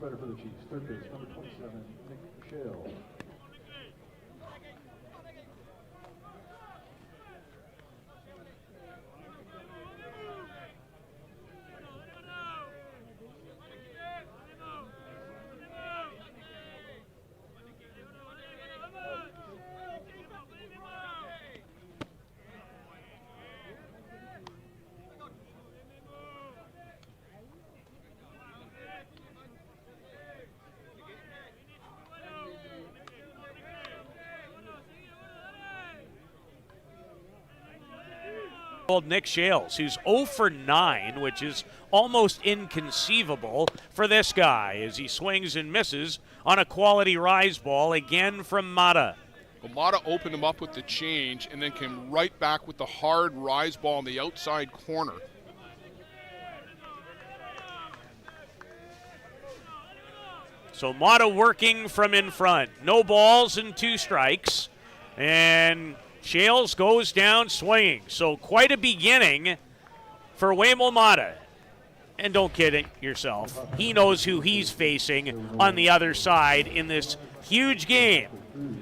batter for the Chiefs, third base, number 27, Nick Shale. Nick Shales, who's 0 for 9, which is almost inconceivable for this guy as he swings and misses on a quality rise ball again from Mata. Well, Mata opened him up with the change and then came right back with the hard rise ball in the outside corner. So Mata working from in front. No balls and 2 strikes. And Shales goes down swinging. So quite a beginning for Waymel Mata. And don't kid yourself. He knows who he's facing on the other side in this huge game.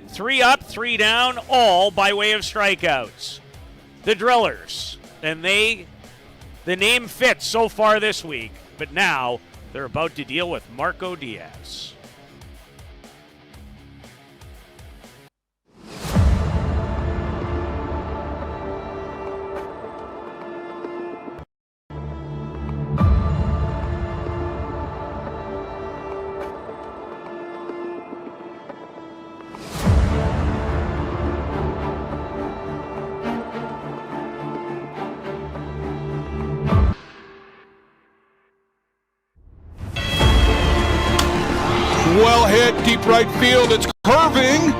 3 up, 3 down, all by way of strikeouts. The Drillers. And the name fits so far this week. But now they're about to deal with Marco Diaz. Well hit, deep right field, it's curving.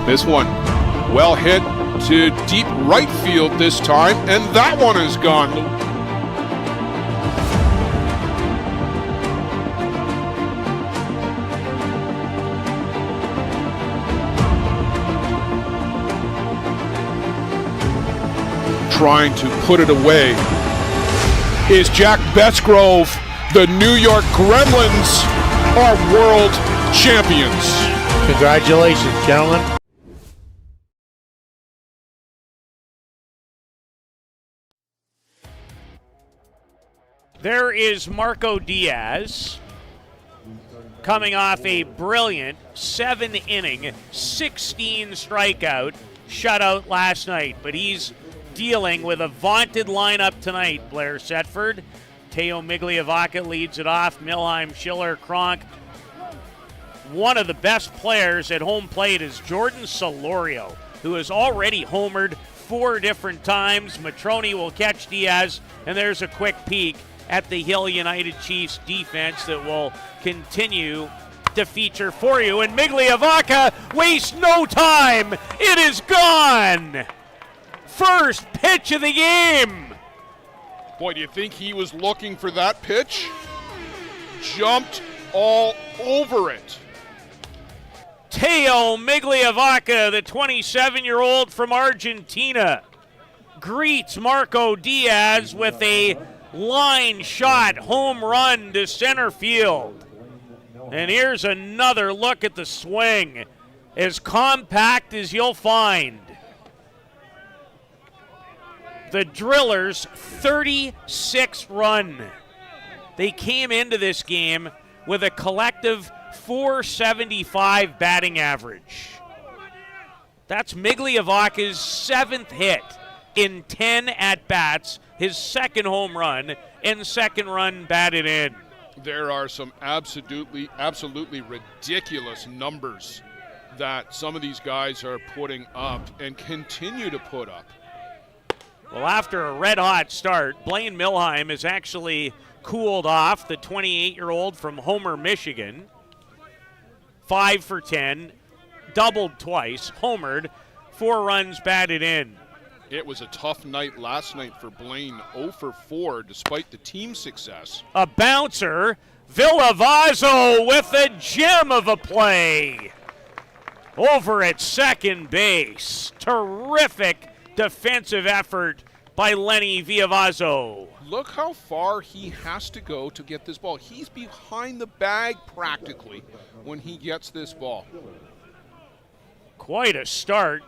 This one, well hit to deep right field this time, and that one is gone. Trying to put it away is Jack Bettsgrove. The New York Gremlins are world champions. Congratulations, gentlemen. There is Marco Diaz coming off a brilliant 7-inning, 16 strikeout shutout last night, but he's dealing with a vaunted lineup tonight. Blair Setford, Teo Migliavaca leads it off. Milheim, Schiller, Cronk. One of the best players at home plate is Jordan Solorio, who has already homered 4 different times. Matroni will catch Diaz, and there's a quick peek at the Hill United Chiefs defense that will continue to feature for you. And Migliavaca wastes no time. It is gone. First pitch of the game. Boy, do you think he was looking for that pitch? Jumped all over it. Teo Migliavaca, the 27-year-old from Argentina, greets Marco Diaz with a line shot home run to center field. And here's another look at the swing, as compact as you'll find. The Drillers' 36th run. They came into this game with a collective .475 batting average. That's Migliavaca's 7th hit in 10 at-bats, his 2nd home run, and 2nd run batted in. There are some absolutely ridiculous numbers that some of these guys are putting up and continue to put up. Well, after a red-hot start, Blaine Milheim has actually cooled off, the 28-year-old from Homer, Michigan. 5 for 10, doubled twice, homered, 4 runs batted in. It was a tough night last night for Blaine, 0 for 4 despite the team success. A bouncer, Villavazzo with a gem of a play. Over at second base, terrific defensive effort by Lenny Viavazzo. Look how far he has to go to get this ball. He's behind the bag practically when he gets this ball. Quite a start.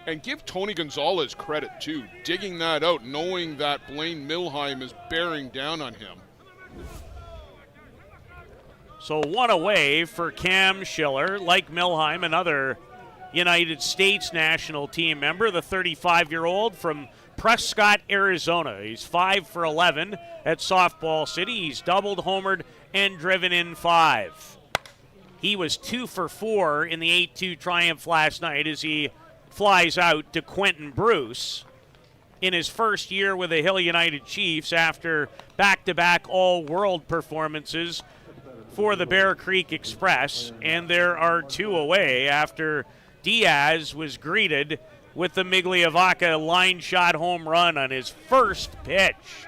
And give Tony Gonzalez credit, too, digging that out, knowing that Blaine Milheim is bearing down on him. So one away for Cam Schiller. Like Milheim, another United States national team member, the 35-year-old from Prescott, Arizona. He's 5 for 11 at Softball City. He's doubled, homered, and driven in 5. He was 2 for 4 in the 8-2 triumph last night as he flies out to Quentin Bruce in his first year with the Hill United Chiefs after back-to-back all-world performances for the Bear Creek Express. And there are 2 away after Diaz was greeted with the Migliavaca line shot home run on his first pitch.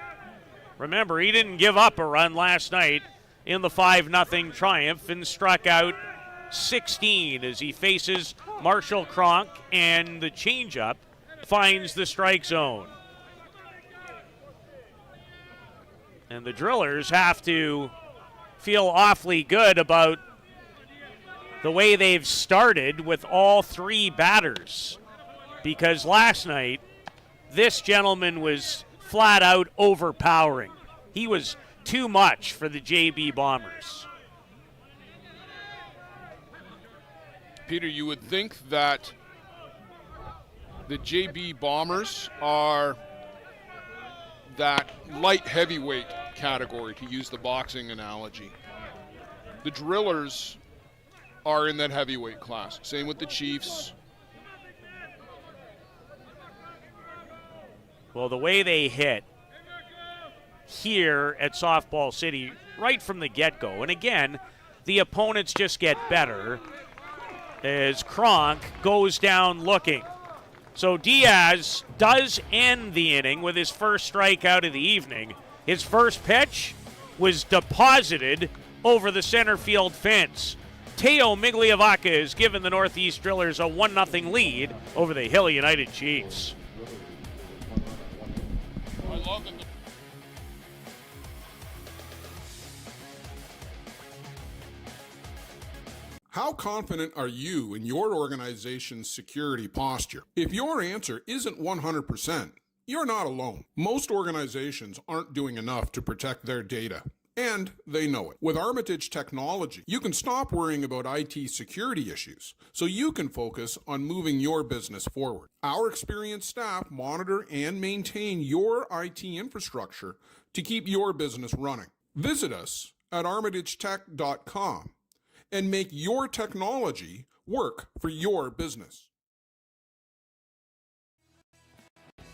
Remember, he didn't give up a run last night in the 5-0 triumph and struck out 16 as he faces Marshall Cronk, and the changeup finds the strike zone. And the Drillers have to feel awfully good about the way they've started with all 3 batters, because last night this gentleman was flat out overpowering. He was too much for the JB Bombers. Peter, you would think that the JB Bombers are that light heavyweight category, to use the boxing analogy. The Drillers are in that heavyweight class. Same with the Chiefs. Well, the way they hit here at Softball City right from the get-go, and again, the opponents just get better as Cronk goes down looking. So Diaz does end the inning with his first strikeout of the evening. His first pitch was deposited over the center field fence. Teo Migliavaca has given the Northeast Drillers a 1-0 lead over the Hill United Chiefs. I love it. How confident are you in your organization's security posture? If your answer isn't 100%, you're not alone. Most organizations aren't doing enough to protect their data, and they know it. With Armitage Technology, you can stop worrying about IT security issues so you can focus on moving your business forward. Our experienced staff monitor and maintain your IT infrastructure to keep your business running. Visit us at armitagetech.com and make your technology work for your business.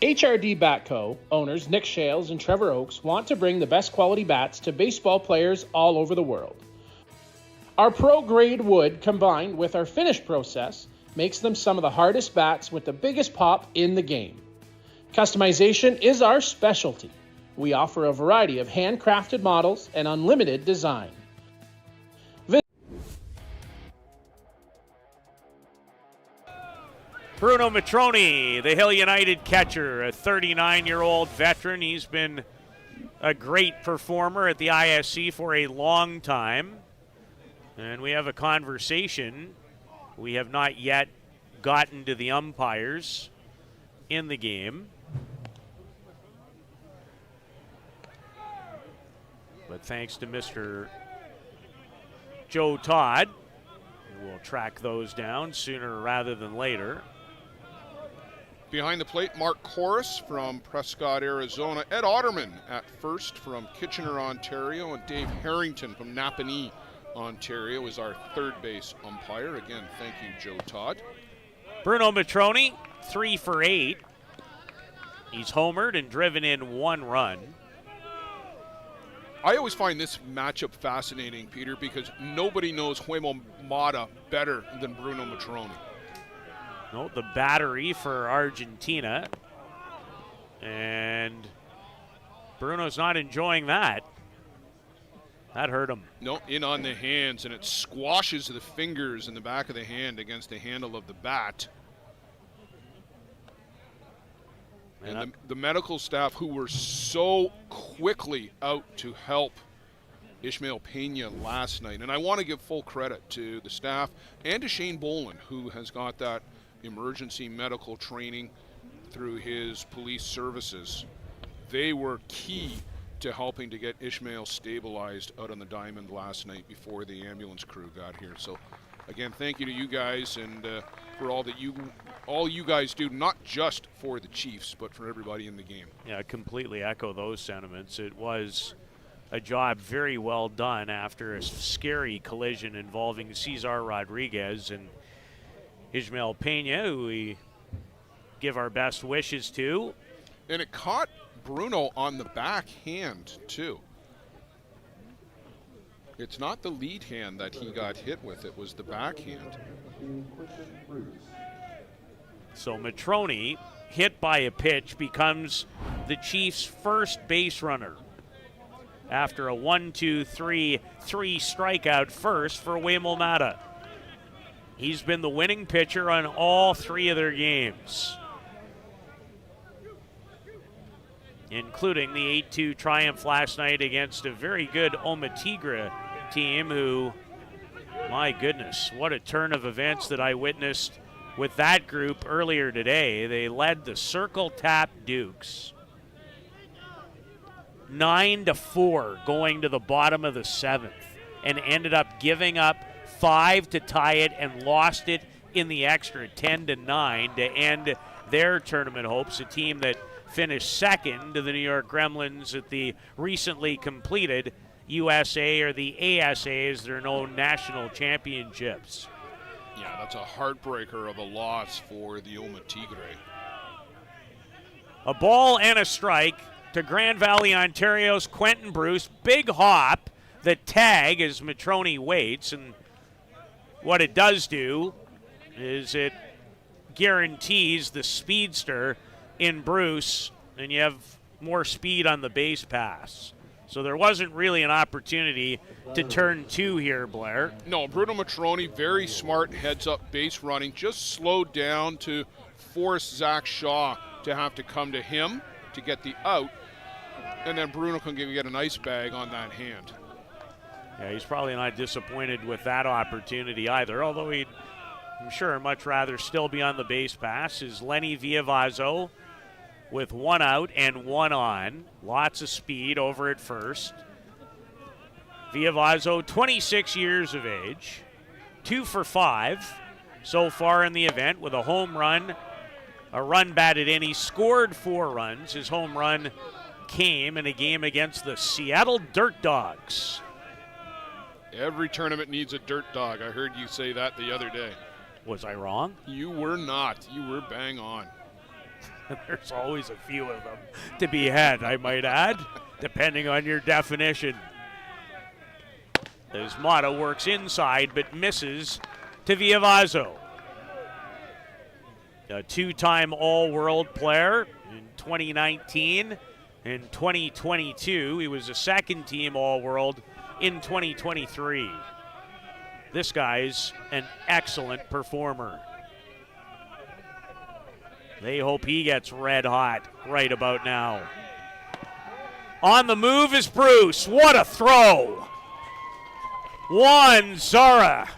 HRD Bat Co. owners Nick Shales and Trevor Oakes want to bring the best quality bats to baseball players all over the world. Our pro-grade wood combined with our finish process makes them some of the hardest bats with the biggest pop in the game. Customization is our specialty. We offer a variety of handcrafted models and unlimited design. Bruno Matroni, the Hill United catcher, a 39-year-old veteran. He's been a great performer at the ISC for a long time. And we have a conversation. We have not yet gotten to the umpires in the game. But thanks to Mr. Joe Todd, we'll track those down sooner rather than later. Behind the plate, Mark Corus from Prescott, Arizona. Ed Otterman at first from Kitchener, Ontario. And Dave Harrington from Napanee, Ontario is our third base umpire. Again, thank you, Joe Todd. Bruno Matroni, 3 for 8. He's homered and driven in 1 run. I always find this matchup fascinating, Peter, because nobody knows Huemo Mata better than Bruno Matroni. No, the battery for Argentina. And Bruno's not enjoying that. That hurt him. No, in on the hands, and it squashes the fingers in the back of the hand against the handle of the bat. And the medical staff who were so quickly out to help Ishmael Pena last night. And I want to give full credit to the staff and to Shane Boland, who has got that emergency medical training through his police services. They were key to helping to get Ishmael stabilized out on the diamond last night before the ambulance crew got here. So again, thank you to you guys and for all you guys do, not just for the Chiefs, but for everybody in the game. Yeah, I completely echo those sentiments. It was a job very well done after a scary collision involving Cesar Rodriguez and Ishmael Pena, who we give our best wishes to. And it caught Bruno on the backhand, too. It's not the lead hand that he got hit with, it was the backhand. So Matrone, hit by a pitch, becomes the Chiefs' first base runner after a 1-2-3-3 strikeout first for Waymo Mata. He's been the winning pitcher on all 3 of their games, including the 8-2 triumph last night against a very good Omatigre team who, my goodness, what a turn of events that I witnessed with that group earlier today. They led the Circle Tap Dukes 9-4 going to the bottom of the 7th and ended up giving up 5 to tie it and lost it in the extra 10-9 to end their tournament hopes, a team that finished second to the New York Gremlins at the recently completed USA, or the ASA as they're known, national championships. Yeah, that's a heartbreaker of a loss for the Oma Tigre. A ball and a strike to Grand Valley, Ontario's Quentin Bruce. Big hop, the tag as Matrone waits, and what it does do is it guarantees the speedster in Bruce, and you have more speed on the base pass. So there wasn't really an opportunity to turn 2 here, Blair. No, Bruno Matrone, very smart heads-up base running, just slowed down to force Zach Shaw to have to come to him to get the out, and then Bruno can get an ice bag on that hand. Yeah, he's probably not disappointed with that opportunity either, although he'd, I'm sure, much rather still be on the base pass, is Lenny Villavazzo with 1 out and 1 on. Lots of speed over at first. Villavazzo, 26 years of age, 2 for 5 so far in the event with a home run, a run batted in. He scored 4 runs. His home run came in a game against the Seattle Dirt Dogs. Every tournament needs a dirt dog. I heard you say that the other day. Was I wrong? You were not. You were bang on. There's always a few of them to be had, I might add, depending on your definition. As Mata works inside but misses to Villavazzo. A 2-time All-World player in 2019. In 2022, he was a second-team All-World in 2023. This guy's an excellent performer. They hope he gets red hot right about now. On the move is Bruce. What a throw. Juan Zara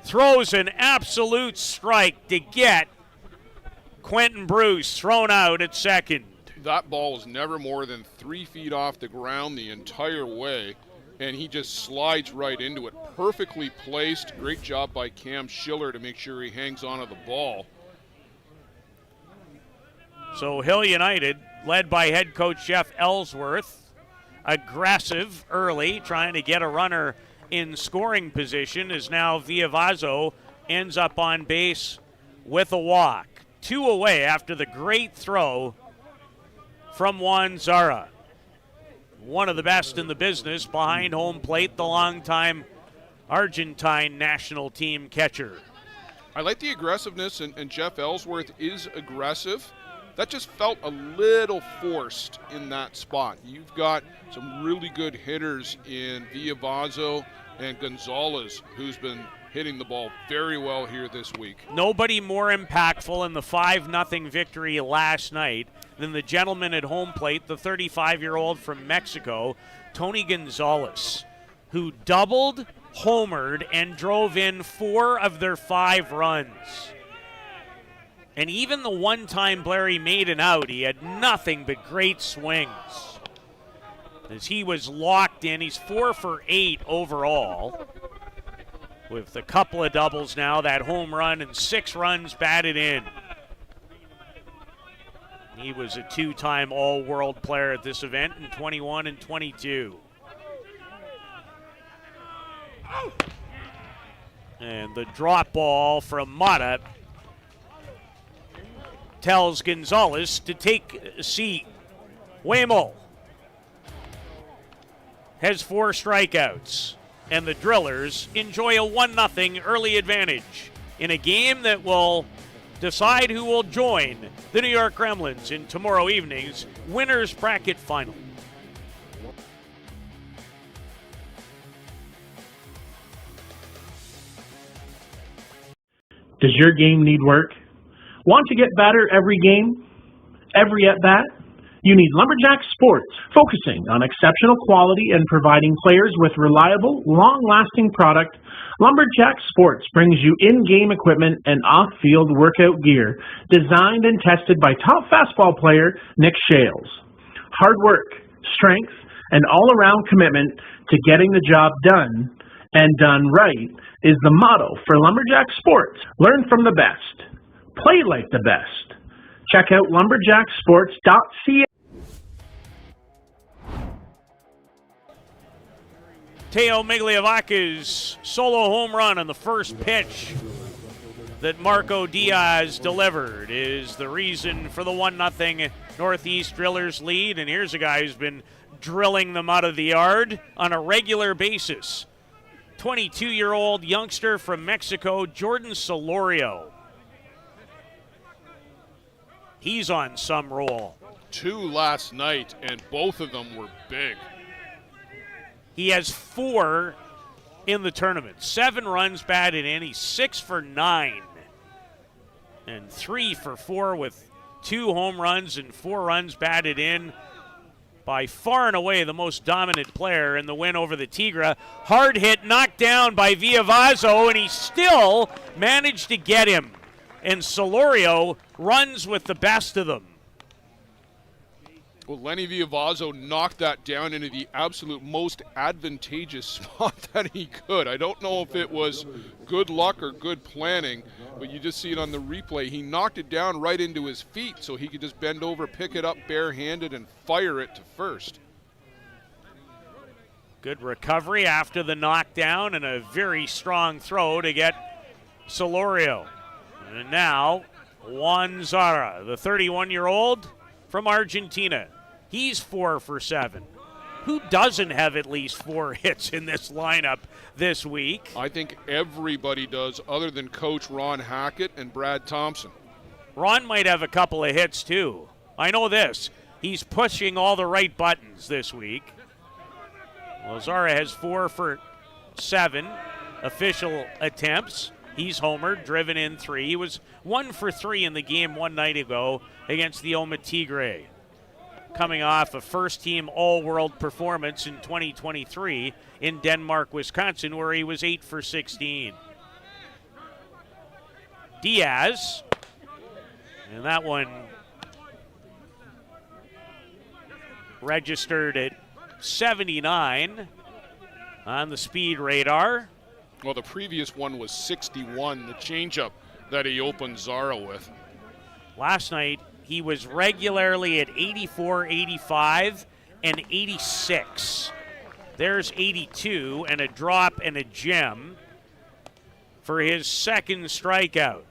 throws an absolute strike to get Quentin Bruce thrown out at second. That ball was never more than 3 feet off the ground the entire way, and he just slides right into it. Perfectly placed. Great job by Cam Schiller to make sure he hangs on to the ball. So Hill United, led by head coach Jeff Ellsworth, aggressive early, trying to get a runner in scoring position, as now Villavazzo ends up on base with a walk. 2 away after the great throw from Juan Zara. One of the best in the business behind home plate, the longtime Argentine national team catcher. I like the aggressiveness, and Jeff Ellsworth is aggressive. That just felt a little forced in that spot. You've got some really good hitters in Villavazzo and Gonzalez, who's been hitting the ball very well here this week. Nobody more impactful in the 5-0 victory last night than the gentleman at home plate, the 35-year-old from Mexico, Tony Gonzalez, who doubled, homered, and drove in 4 of their 5 runs. And even the one time Blair he made an out, he had nothing but great swings. As he was locked in, he's 4 for 8 overall, with a couple of doubles now, that home run, and 6 runs batted in. He was a 2-time all-world player at this event in 21 and 22. And the drop ball from Mata tells Gonzalez to take a seat. Waymo has 4 strikeouts, and the Drillers enjoy a 1-0 early advantage in a game that will decide who will join the New York Gremlins in tomorrow evening's Winners Bracket Final. Does your game need work? Want to get better every game? Every at-bat? You need Lumberjack Sports, focusing on exceptional quality and providing players with reliable, long-lasting product. Lumberjack Sports brings you in-game equipment and off-field workout gear designed and tested by top fastball player Nick Shales. Hard work, strength, and all-around commitment to getting the job done and done right is the motto for Lumberjack Sports. Learn from the best. Play like the best. Check out lumberjacksports.ca. Teo Migliavacca's solo home run on the first pitch that Marco Diaz delivered is the reason for the 1-0 Northeast Drillers lead. And here's a guy who's been drilling them out of the yard on a regular basis. 22-year-old youngster from Mexico, Jordan Solorio. He's on some roll. 2 last night, and both of them were big. He has 4 in the tournament. 7 runs batted in. He's 6 for 9. And 3 for 4 with 2 home runs and 4 runs batted in. By far and away the most dominant player in the win over the Tigra. Hard hit, knocked down by Villavazo, and he still managed to get him. And Solorio runs with the best of them. Well, Lenny Villavazo knocked that down into the absolute most advantageous spot that he could. I don't know if it was good luck or good planning, but you just see it on the replay. He knocked it down right into his feet so he could just bend over, pick it up barehanded, and fire it to first. Good recovery after the knockdown and a very strong throw to get Solorio. And now, Juan Zara, the 31-year-old from Argentina. He's 4 for 7. Who doesn't have at least 4 hits in this lineup this week? I think everybody does, other than Coach Ron Hackett and Brad Thompson. Ron might have a couple of hits, too. I know this. He's pushing all the right buttons this week. Well, Zara has 4 for 7 official attempts. He's homered, driven in 3. He was 1 for 3 in the game one night ago against the Oma Tigre. Coming off a first-team all-world performance in 2023 in Denmark, Wisconsin, where he was 8 for 16. Diaz, and that one registered at 79 on the speed radar. Well, the previous one was 61, the changeup that he opened Zara with. Last night, he was regularly at 84, 85, and 86. There's 82 and a drop and a gem for his second strikeout.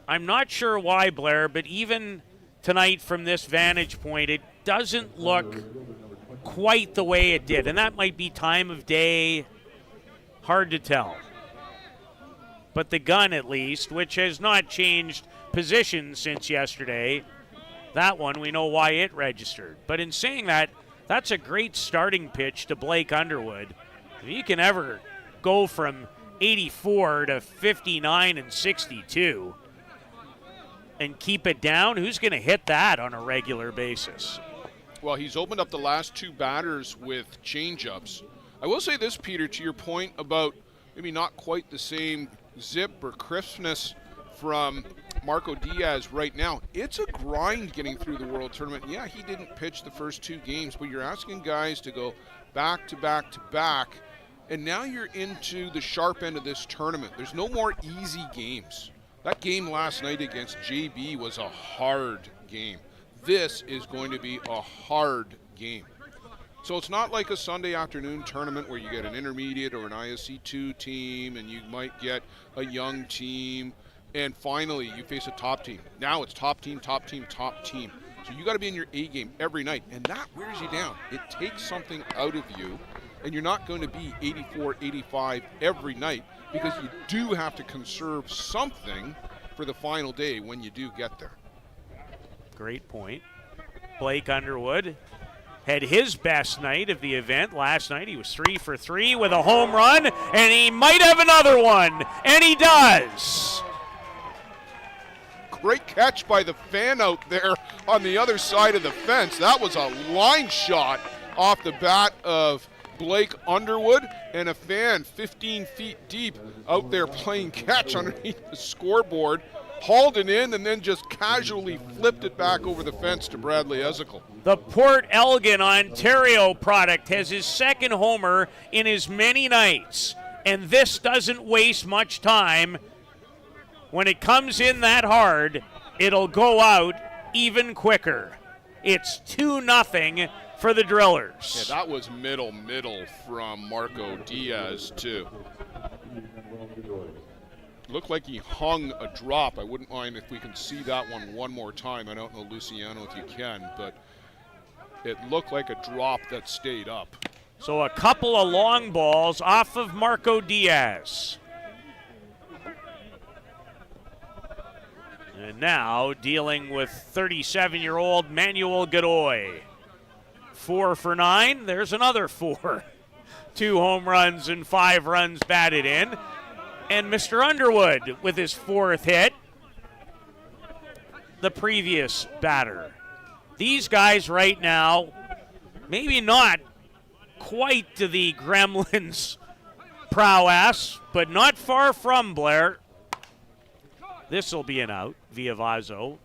I'm not sure why, Blair, but even tonight from this vantage point, it doesn't look quite the way it did. And that might be time of day, hard to tell. But the gun, at least, which has not changed position since yesterday, that one, we know why it registered. But in saying that, that's a great starting pitch to Blake Underwood. If you can ever go from 84 to 59 and 62, and keep it down? Who's going to hit that on a regular basis? Well, he's opened up the last two batters with changeups. I will say this, Peter, to your point about maybe not quite the same zip or crispness from Marco Diaz right now. It's a grind getting through the World Tournament. Yeah, he didn't pitch the first two games, but you're asking guys to go back to back to back, and now you're into the sharp end of this tournament. There's no more easy games. That game last night against JB was a hard game. This is going to be a hard game. So it's not like a Sunday afternoon tournament where you get an intermediate or an ISC 2 team and you might get a young team and finally you face a top team. Now it's top team, top team, top team. So you got to be in your A game every night, and that wears you down. It takes something out of you, and you're not going to be 84, 85 every night because you do have to conserve something for the final day when you do get there. Great point. Blake Underwood had his best night of the event last night. He was 3 for 3 with a home run, and he might have another one, and he does. Great catch by the fan out there on the other side of the fence. That was a line shot off the bat of Blake Underwood, and a fan 15 feet deep out there playing catch underneath the scoreboard. Hauled it in and then just casually flipped it back over the fence to Bradley Ezekiel. The Port Elgin, Ontario product has his second homer in as many nights, and this doesn't waste much time. When it comes in that hard, it'll go out even quicker. It's 2-0 for the Drillers. Yeah, that was middle from Marco Diaz too. Looked like he hung a drop. I wouldn't mind if we can see that one more time. I don't know, Luciano, if you can, but it looked like a drop that stayed up. So a couple of long balls off of Marco Diaz. And now dealing with 37-year-old Manuel Godoy. 4 for 9. There's another 4. 2 home runs and 5 runs batted in. And Mr. Underwood with his 4th hit, the previous batter. These guys right now, maybe not quite to the Gremlins' prowess, but not far from, Blair. This will be an out via Vazo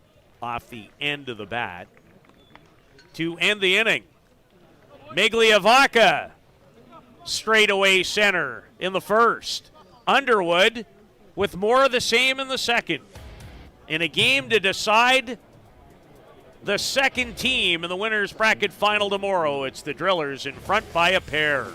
off the end of the bat to end the inning. Migliavaca, straightaway center in the first. Underwood with more of the same in the second. In a game to decide the second team in the winner's bracket final tomorrow, it's the Drillers in front by a pair.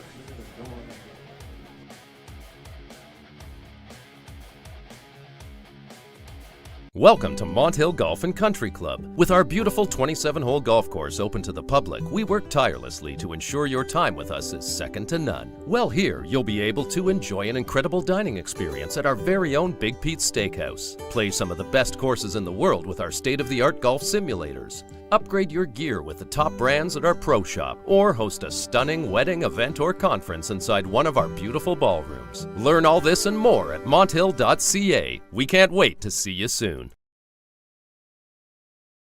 Welcome to Mont Hill Golf and Country Club. With our beautiful 27-hole golf course open to the public, we work tirelessly to ensure your time with us is second to none. Well, here you'll be able to enjoy an incredible dining experience at our very own Big Pete's Steakhouse. Play some of the best courses in the world with our state-of-the-art golf simulators. Upgrade your gear with the top brands at our pro shop, or host a stunning wedding, event, or conference inside one of our beautiful ballrooms. Learn all this and more at monthill.ca. We can't wait to see you soon.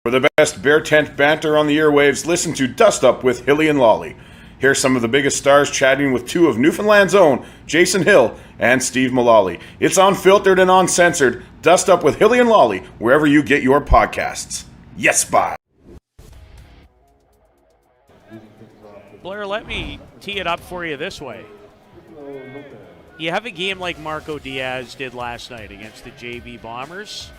For the best Bear Tent banter on the airwaves, listen to Dust Up with Hilly and Lolly. Here's some of the biggest stars chatting with 2 of Newfoundland's own, Jason Hill and Steve Mullally. It's unfiltered and uncensored. Dust Up with Hilly and Lolly, wherever you get your podcasts. Yes, bye. Blair, let me tee it up for you this way. You have a game like Marco Diaz did last night against the JB Bombers.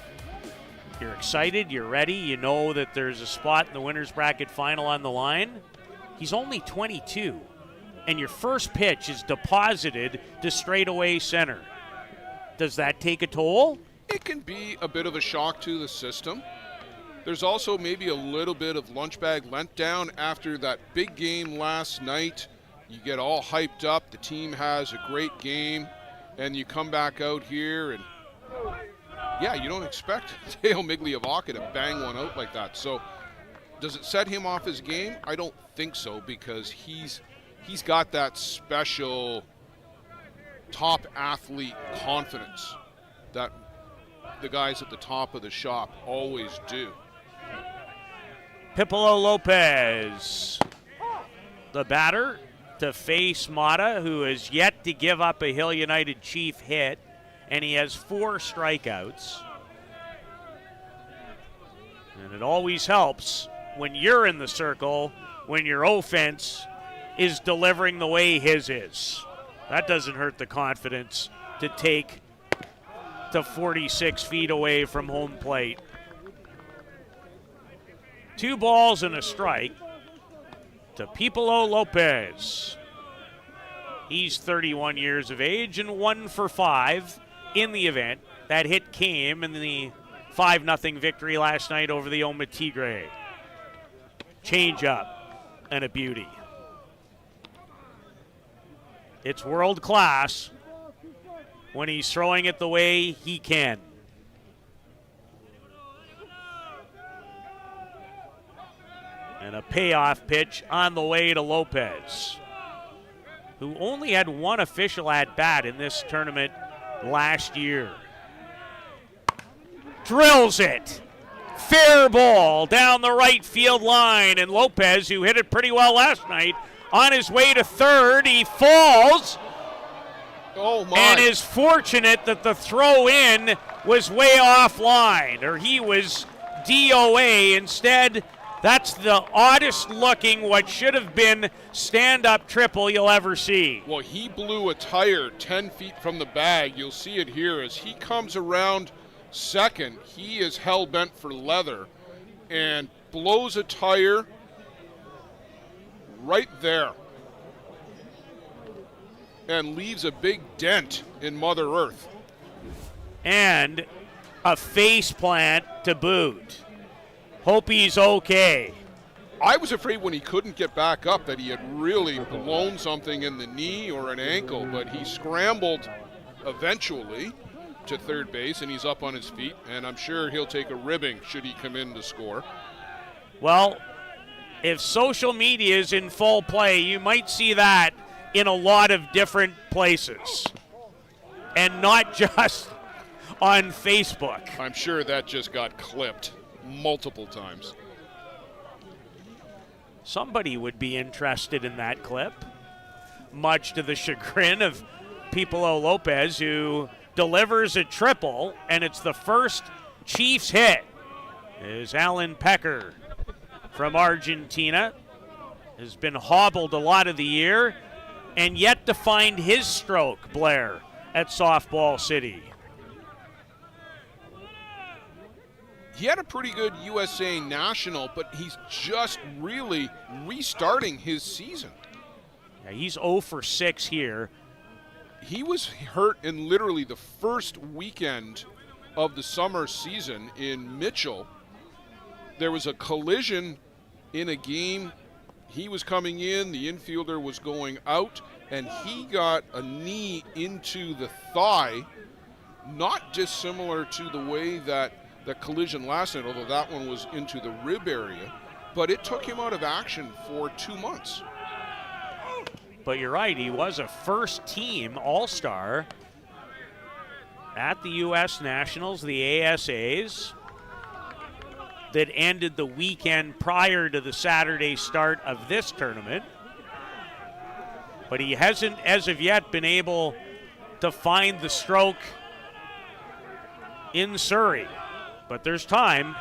You're excited, you're ready, you know that there's a spot in the winner's bracket final on the line. He's only 22, and your first pitch is deposited to straightaway center. Does that take a toll? It can be a bit of a shock to the system. There's also maybe a little bit of lunch bag lent down after that big game last night. You get all hyped up, the team has a great game, and you come back out here and yeah, you don't expect Teo Migliavaca to bang one out like that. So does it set him off his game? I don't think so, because he's got that special top athlete confidence that the guys at the top of the shop always do. Pipo Lopez, the batter, to face Mata, who has yet to give up a Hill United Chief hit, and he has 4 strikeouts. And it always helps when you're in the circle, when your offense is delivering the way his is. That doesn't hurt the confidence to take to 46 feet away from home plate. 2 balls and a strike to Pipo Lopez. He's 31 years of age and 1 for 5 in the event. That hit came in the 5-0 victory last night over the Oma Tigre. Change up and a beauty. It's world class when he's throwing it the way he can. And a payoff pitch on the way to Lopez, who only had 1 official at-bat in this tournament last year. Drills it. Fair ball down the right field line, and Lopez, who hit it pretty well last night, on his way to third. He falls. Oh my. And is fortunate that the throw-in was way offline, or he was DOA. Instead, that's the oddest looking, what should have been stand-up triple you'll ever see. Well, he blew a tire 10 feet from the bag. You'll see it here as he comes around second. He is hell-bent for leather and blows a tire right there and leaves a big dent in Mother Earth. And a face plant to boot. Hope he's okay. I was afraid when he couldn't get back up that he had really blown something in the knee or an ankle, but he scrambled eventually to third base, and he's up on his feet, and I'm sure he'll take a ribbing should he come in to score. Well, if social media is in full play, you might see that in a lot of different places, and not just on Facebook. I'm sure that just got clipped multiple times. Somebody would be interested in that clip, much to the chagrin of Pipo Lopez, who delivers a triple, and it's the first Chiefs hit. Is Alan Pecker from Argentina, has been hobbled a lot of the year, and yet to find his stroke, Blair, at Softball City. He had a pretty good USA National, but he's just really restarting his season. Yeah, he's 0 for 6 here. He was hurt in literally the first weekend of the summer season in Mitchell. There was a collision in a game. He was coming in, the infielder was going out, and he got a knee into the thigh, not dissimilar to the way that the collision last night, although that one was into the rib area, but it took him out of action for 2 months. But you're right, he was a first-team All-Star at the U.S. Nationals, the ASAs, that ended the weekend prior to the Saturday start of this tournament. But he hasn't, as of yet, been able to find the stroke in Surrey. But there's time.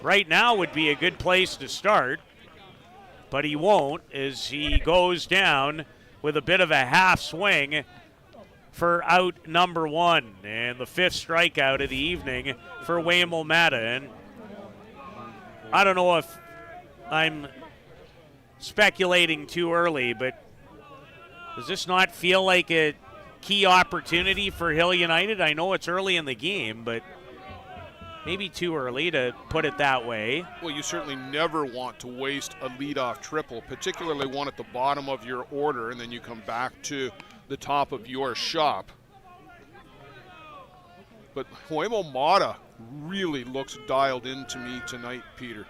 Right now would be a good place to start. But he won't, as he goes down with a bit of a half swing for out number 1. And the 5th strikeout of the evening for Waymel Mata. And I don't know if I'm speculating too early, but does this not feel like a key opportunity for Hill United? I know it's early in the game, but maybe too early to put it that way. Well, you certainly never want to waste a leadoff triple, particularly one at the bottom of your order, and then you come back to the top of your shop. But Waymel Mata really looks dialed in to me tonight, Peter,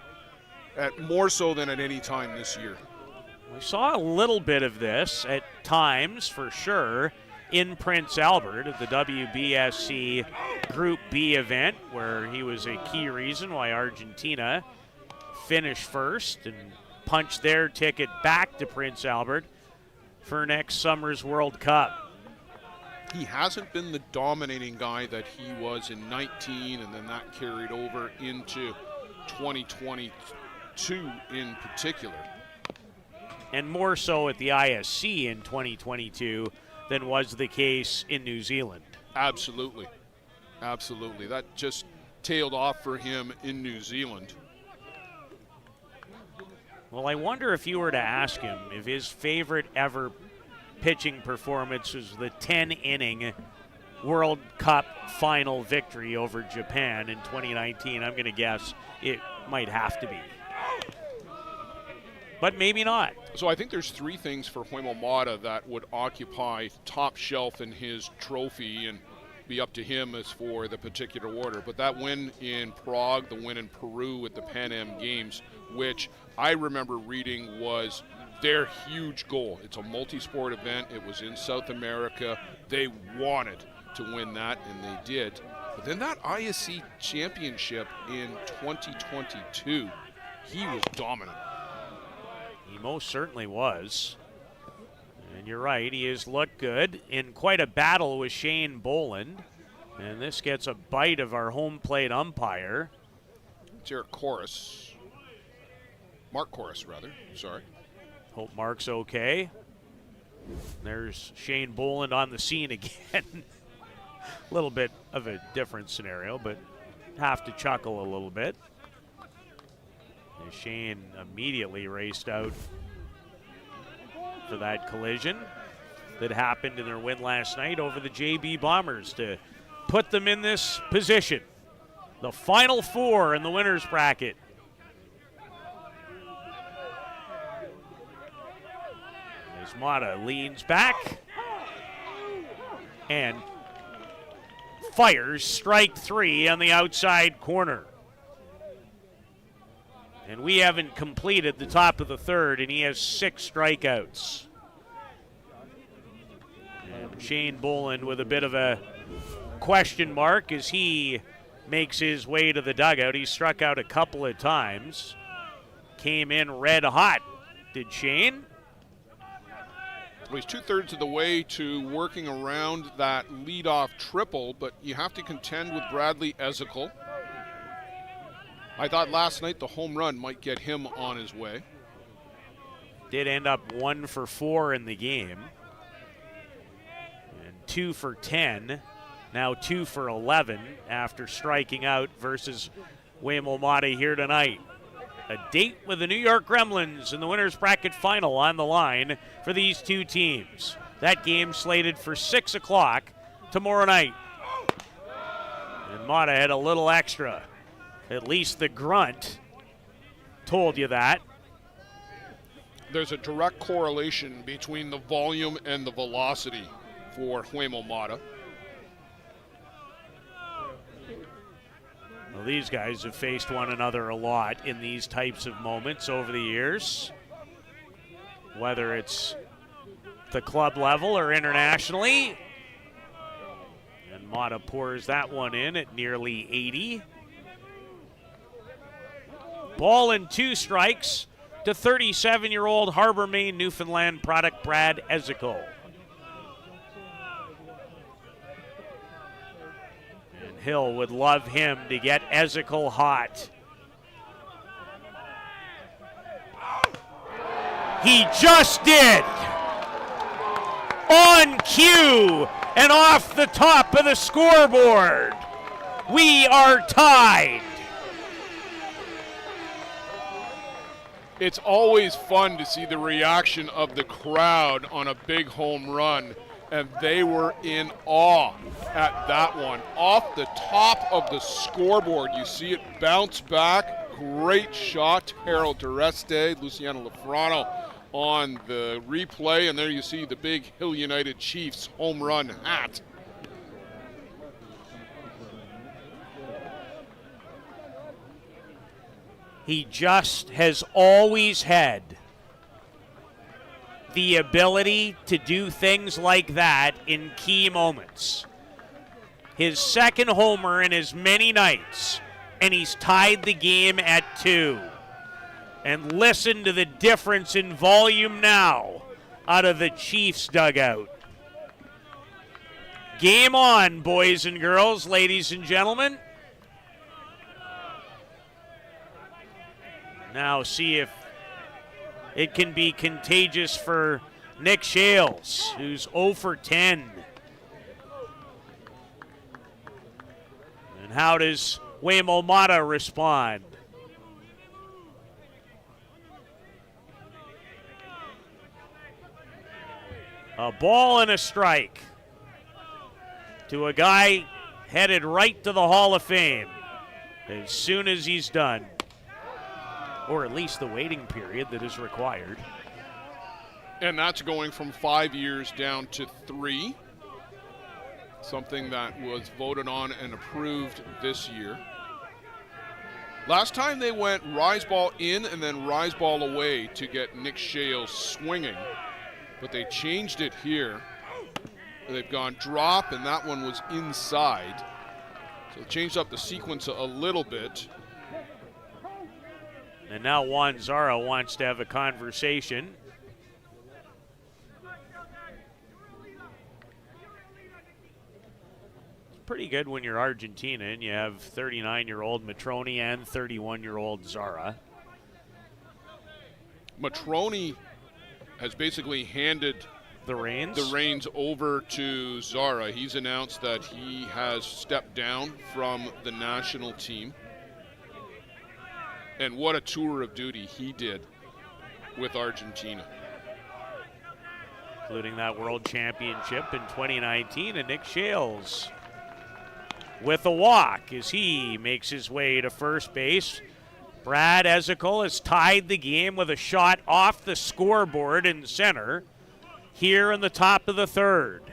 more so than at any time this year. We saw a little bit of this at times, for sure, in Prince Albert at the WBSC Group B event where he was a key reason why Argentina finished first and punched their ticket back to Prince Albert for next summer's World Cup. He hasn't been the dominating guy that he was in 19, and then that carried over into 2022 in particular. And more so at the ISC in 2022 than was the case in New Zealand. Absolutely. Absolutely. That just tailed off for him in New Zealand. Well, I wonder if you were to ask him if his favorite ever pitching performance was the 10-inning World Cup final victory over Japan in 2019. I'm going to guess it might have to be. But maybe not. So I think there's three things for Huemo Mata that would occupy top shelf in his trophy and be up to him as for the particular order. But that win in Prague, the win in Peru at the Pan Am Games, which I remember reading was their huge goal. It's a multi-sport event. It was in South America. They wanted to win that, and they did. But then that ISC championship in 2022, he was dominant. He most certainly was. And you're right, he has looked good in quite a battle with Shane Boland. And this gets a bite of our home plate umpire. It's Eric Corus. Mark Corus, rather. Sorry. Hope Mark's okay. There's Shane Boland on the scene again. A little bit of a different scenario, but have to chuckle a little bit. And Shane immediately raced out for that collision that happened in their win last night over the JB Bombers to put them in this position. The final four in the winner's bracket. As Mata leans back and fires strike three on the outside corner. And we haven't completed the top of the third, and he has 6 strikeouts. And Shane Boland with a bit of a question mark as he makes his way to the dugout. He struck out a couple of times. Came in red hot, did Shane? Well, he's 2/3 of the way to working around that leadoff triple, but you have to contend with Bradley Ezekiel. I thought last night the home run might get him on his way. Did end up 1 for 4 in the game. And 2 for 10. Now 2 for 11 after striking out versus Huemo Mata here tonight. A date with the New York Gremlins in the winner's bracket final on the line for these two teams. That game slated for 6 o'clock tomorrow night. And Mata had a little extra. At least the grunt told you that. There's a direct correlation between the volume and the velocity for Huemo Mata. Well, these guys have faced one another a lot in these types of moments over the years, whether it's the club level or internationally. And Mata pours that one in at nearly 80. Ball and 2 strikes to 37-year-old Harbor, Maine, Newfoundland product Brad Ezekiel. And Hill would love him to get Ezekiel hot. He just did. On cue and off the top of the scoreboard. We are tied. It's always fun to see the reaction of the crowd on a big home run, and they were in awe at that one. Off the top of the scoreboard, you see it bounce back. Great shot, Harold Dureste, Luciano Lafrano on the replay, and there you see the big Hill United Chiefs home run hat. He just has always had the ability to do things like that in key moments. his second homer in as many nights, and he's tied the game at 2. And listen to the difference in volume now out of the Chiefs dugout. Game on, boys and girls, ladies and gentlemen. Now see if it can be contagious for Nick Shales, who's 0 for 10. And how does Waymo Mata respond? A ball and a strike to a guy headed right to the Hall of Fame as soon as he's done. Or at least the waiting period that is required. And that's going from 5 years down to 3. Something that was voted on and approved this year. Last time they went rise ball in and then rise ball away to get Nick Shales swinging. But they changed it here. They've gone drop, and that one was inside. So it changed up the sequence a little bit. And now Juan Zara wants to have a conversation. It's pretty good when you're Argentina and you have 39-year-old Matroni and 31-year-old Zara. Matroni has basically handed the reins over to Zara. He's announced that he has stepped down from the national team. And what a tour of duty he did with Argentina. Including that World Championship in 2019, and Nick Shales with a walk as he makes his way to first base. Brad Ezekiel has tied the game with a shot off the scoreboard in center here in the top of the third.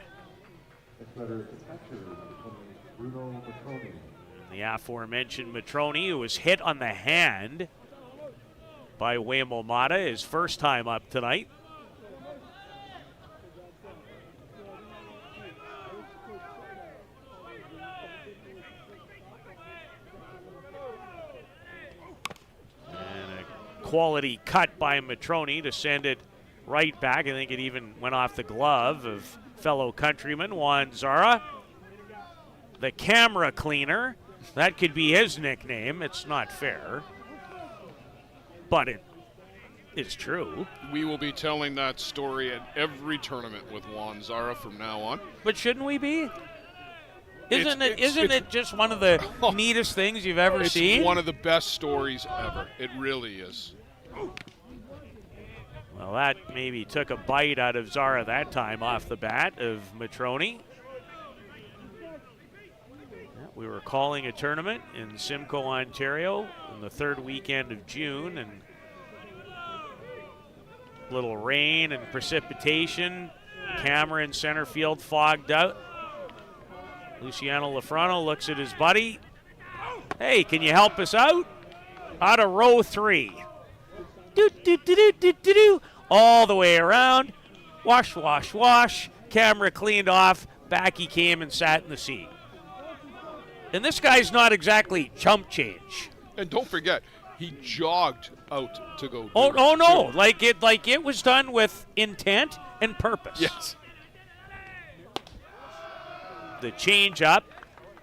The aforementioned Matroni, who was hit on the hand by Waymo Mata, his first time up tonight. And a quality cut by Matroni to send it right back. I think it even went off the glove of fellow countryman Juan Zara. The camera cleaner. That could be his nickname. It's not fair, but it's true. We will be telling that story at every tournament with Juan Zara from now on. But shouldn't we be? Isn't it just one of the neatest things you've ever seen? It's one of the best stories ever. It really is. Well, that maybe took a bite out of Zara that time off the bat of Matroni. We were calling a tournament in Simcoe, Ontario on the third weekend of June, and little rain and precipitation. Camera in center field fogged out. Luciano Lafrano looks at his buddy. Hey, can you help us out? Out of row 3. Do. All the way around. Wash, wash, wash. Camera cleaned off. Back he came and sat in the seat. And this guy's not exactly chump change. And don't forget, he jogged out to go. Oh no! Like it was done with intent and purpose. Yes. The change up.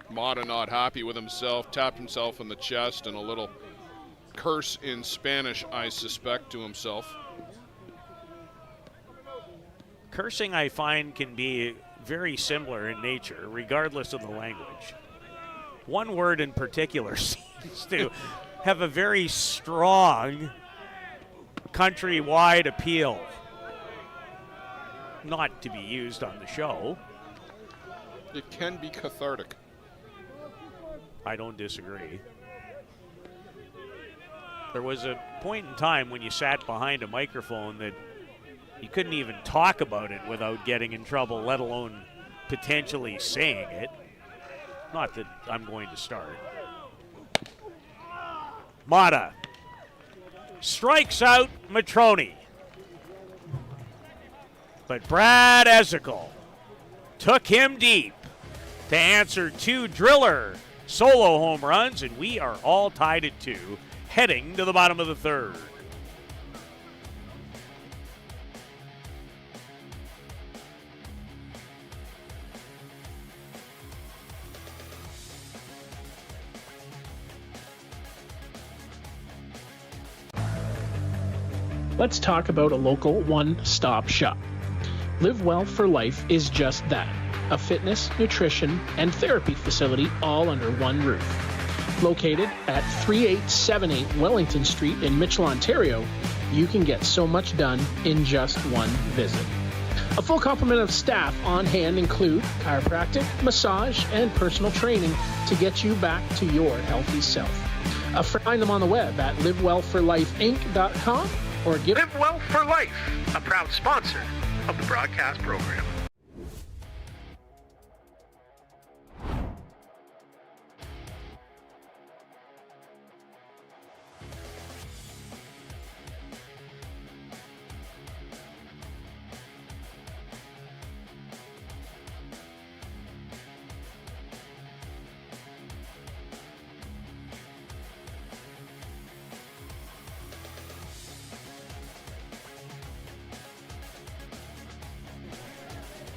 Mata not happy with himself, tapped himself in the chest, and a little curse in Spanish, I suspect, to himself. Cursing, I find, can be very similar in nature, regardless of the language. One word in particular seems to have a very strong countrywide appeal. Not to be used on the show. It can be cathartic. I don't disagree. There was a point in time when you sat behind a microphone that you couldn't even talk about it without getting in trouble, let alone potentially saying it. Not that I'm going to start. Mata strikes out Matroni. But Brad Ezekiel took him deep to answer 2 Driller solo home runs, and we are all tied at 2, heading to the bottom of the third. Let's talk about a local one-stop shop. Live Well for Life is just that, a fitness, nutrition, and therapy facility all under one roof. Located at 3878 Wellington Street in Mitchell, Ontario, you can get so much done in just one visit. A full complement of staff on hand include chiropractic, massage, and personal training to get you back to your healthy self. Find them on the web at livewellforlifeinc.com or give Live Well for Life, a proud sponsor of the broadcast program.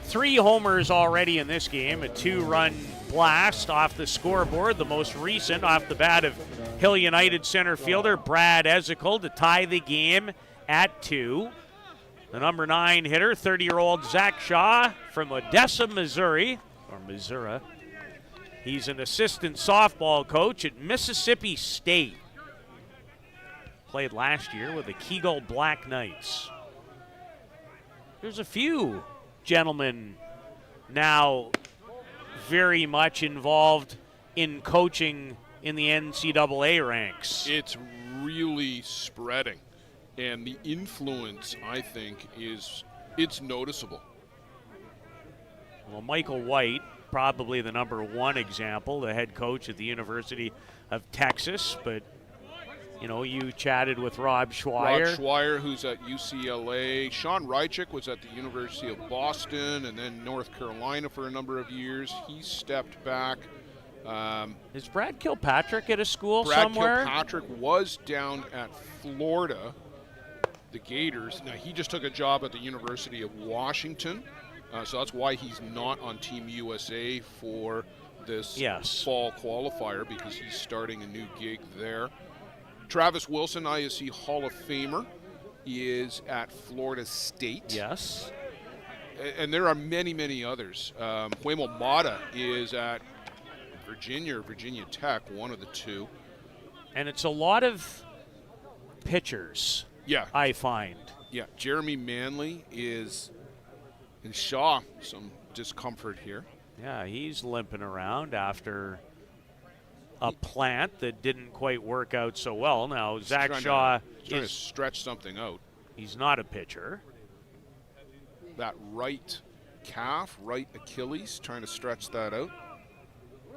Three homers already in this game, a 2-run blast off the scoreboard, the most recent off the bat of Hill United center fielder Brad Ezekiel to tie the game at 2. The number 9 hitter, 30-year-old Zach Shaw from Odessa, Missouri. He's an assistant softball coach at Mississippi State. Played last year with the Kegel Black Knights. There's a few gentlemen now very much involved in coaching in the NCAA ranks. It's really spreading, and the influence, I think, it's noticeable. Well, Michael White, probably the number 1 example, the head coach at the University of Texas, but you know, you chatted with Rob Schweier. Rob Schweier, who's at UCLA. Sean Rychik was at the University of Boston and then North Carolina for a number of years. He stepped back. Is Brad Kilpatrick at a school Brad somewhere? Kilpatrick was down at Florida, the Gators. Now, he just took a job at the University of Washington, so that's why he's not on Team USA for this fall qualifier, because he's starting a new gig there. Travis Wilson, ISC Hall of Famer, is at Florida State. Yes. And there are many, many others. Huemo Mata is at Virginia Tech, one of the two. And it's a lot of pitchers, I find. Yeah, Jeremy Manley is in Shaw, some discomfort here. Yeah, he's limping around after a plant that didn't quite work out so well. Now, Zach Shaw is trying to stretch something out. He's not a pitcher. That right calf, right Achilles, trying to stretch that out.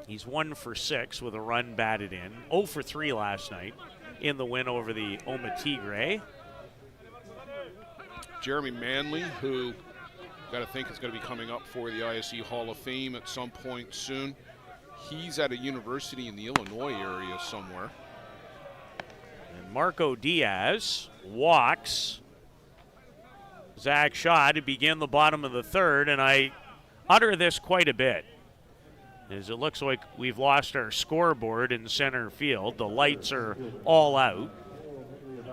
He's 1 for 6 with a run batted in. 0 for 3 last night in the win over the Oma Tigre. Jeremy Manley, who got to think is going to be coming up for the ISC Hall of Fame at some point soon. He's at a university in the Illinois area somewhere. And Marco Diaz walks Zach Shaw to begin the bottom of the third, and I utter this quite a bit, as it looks like we've lost our scoreboard in center field. The lights are all out.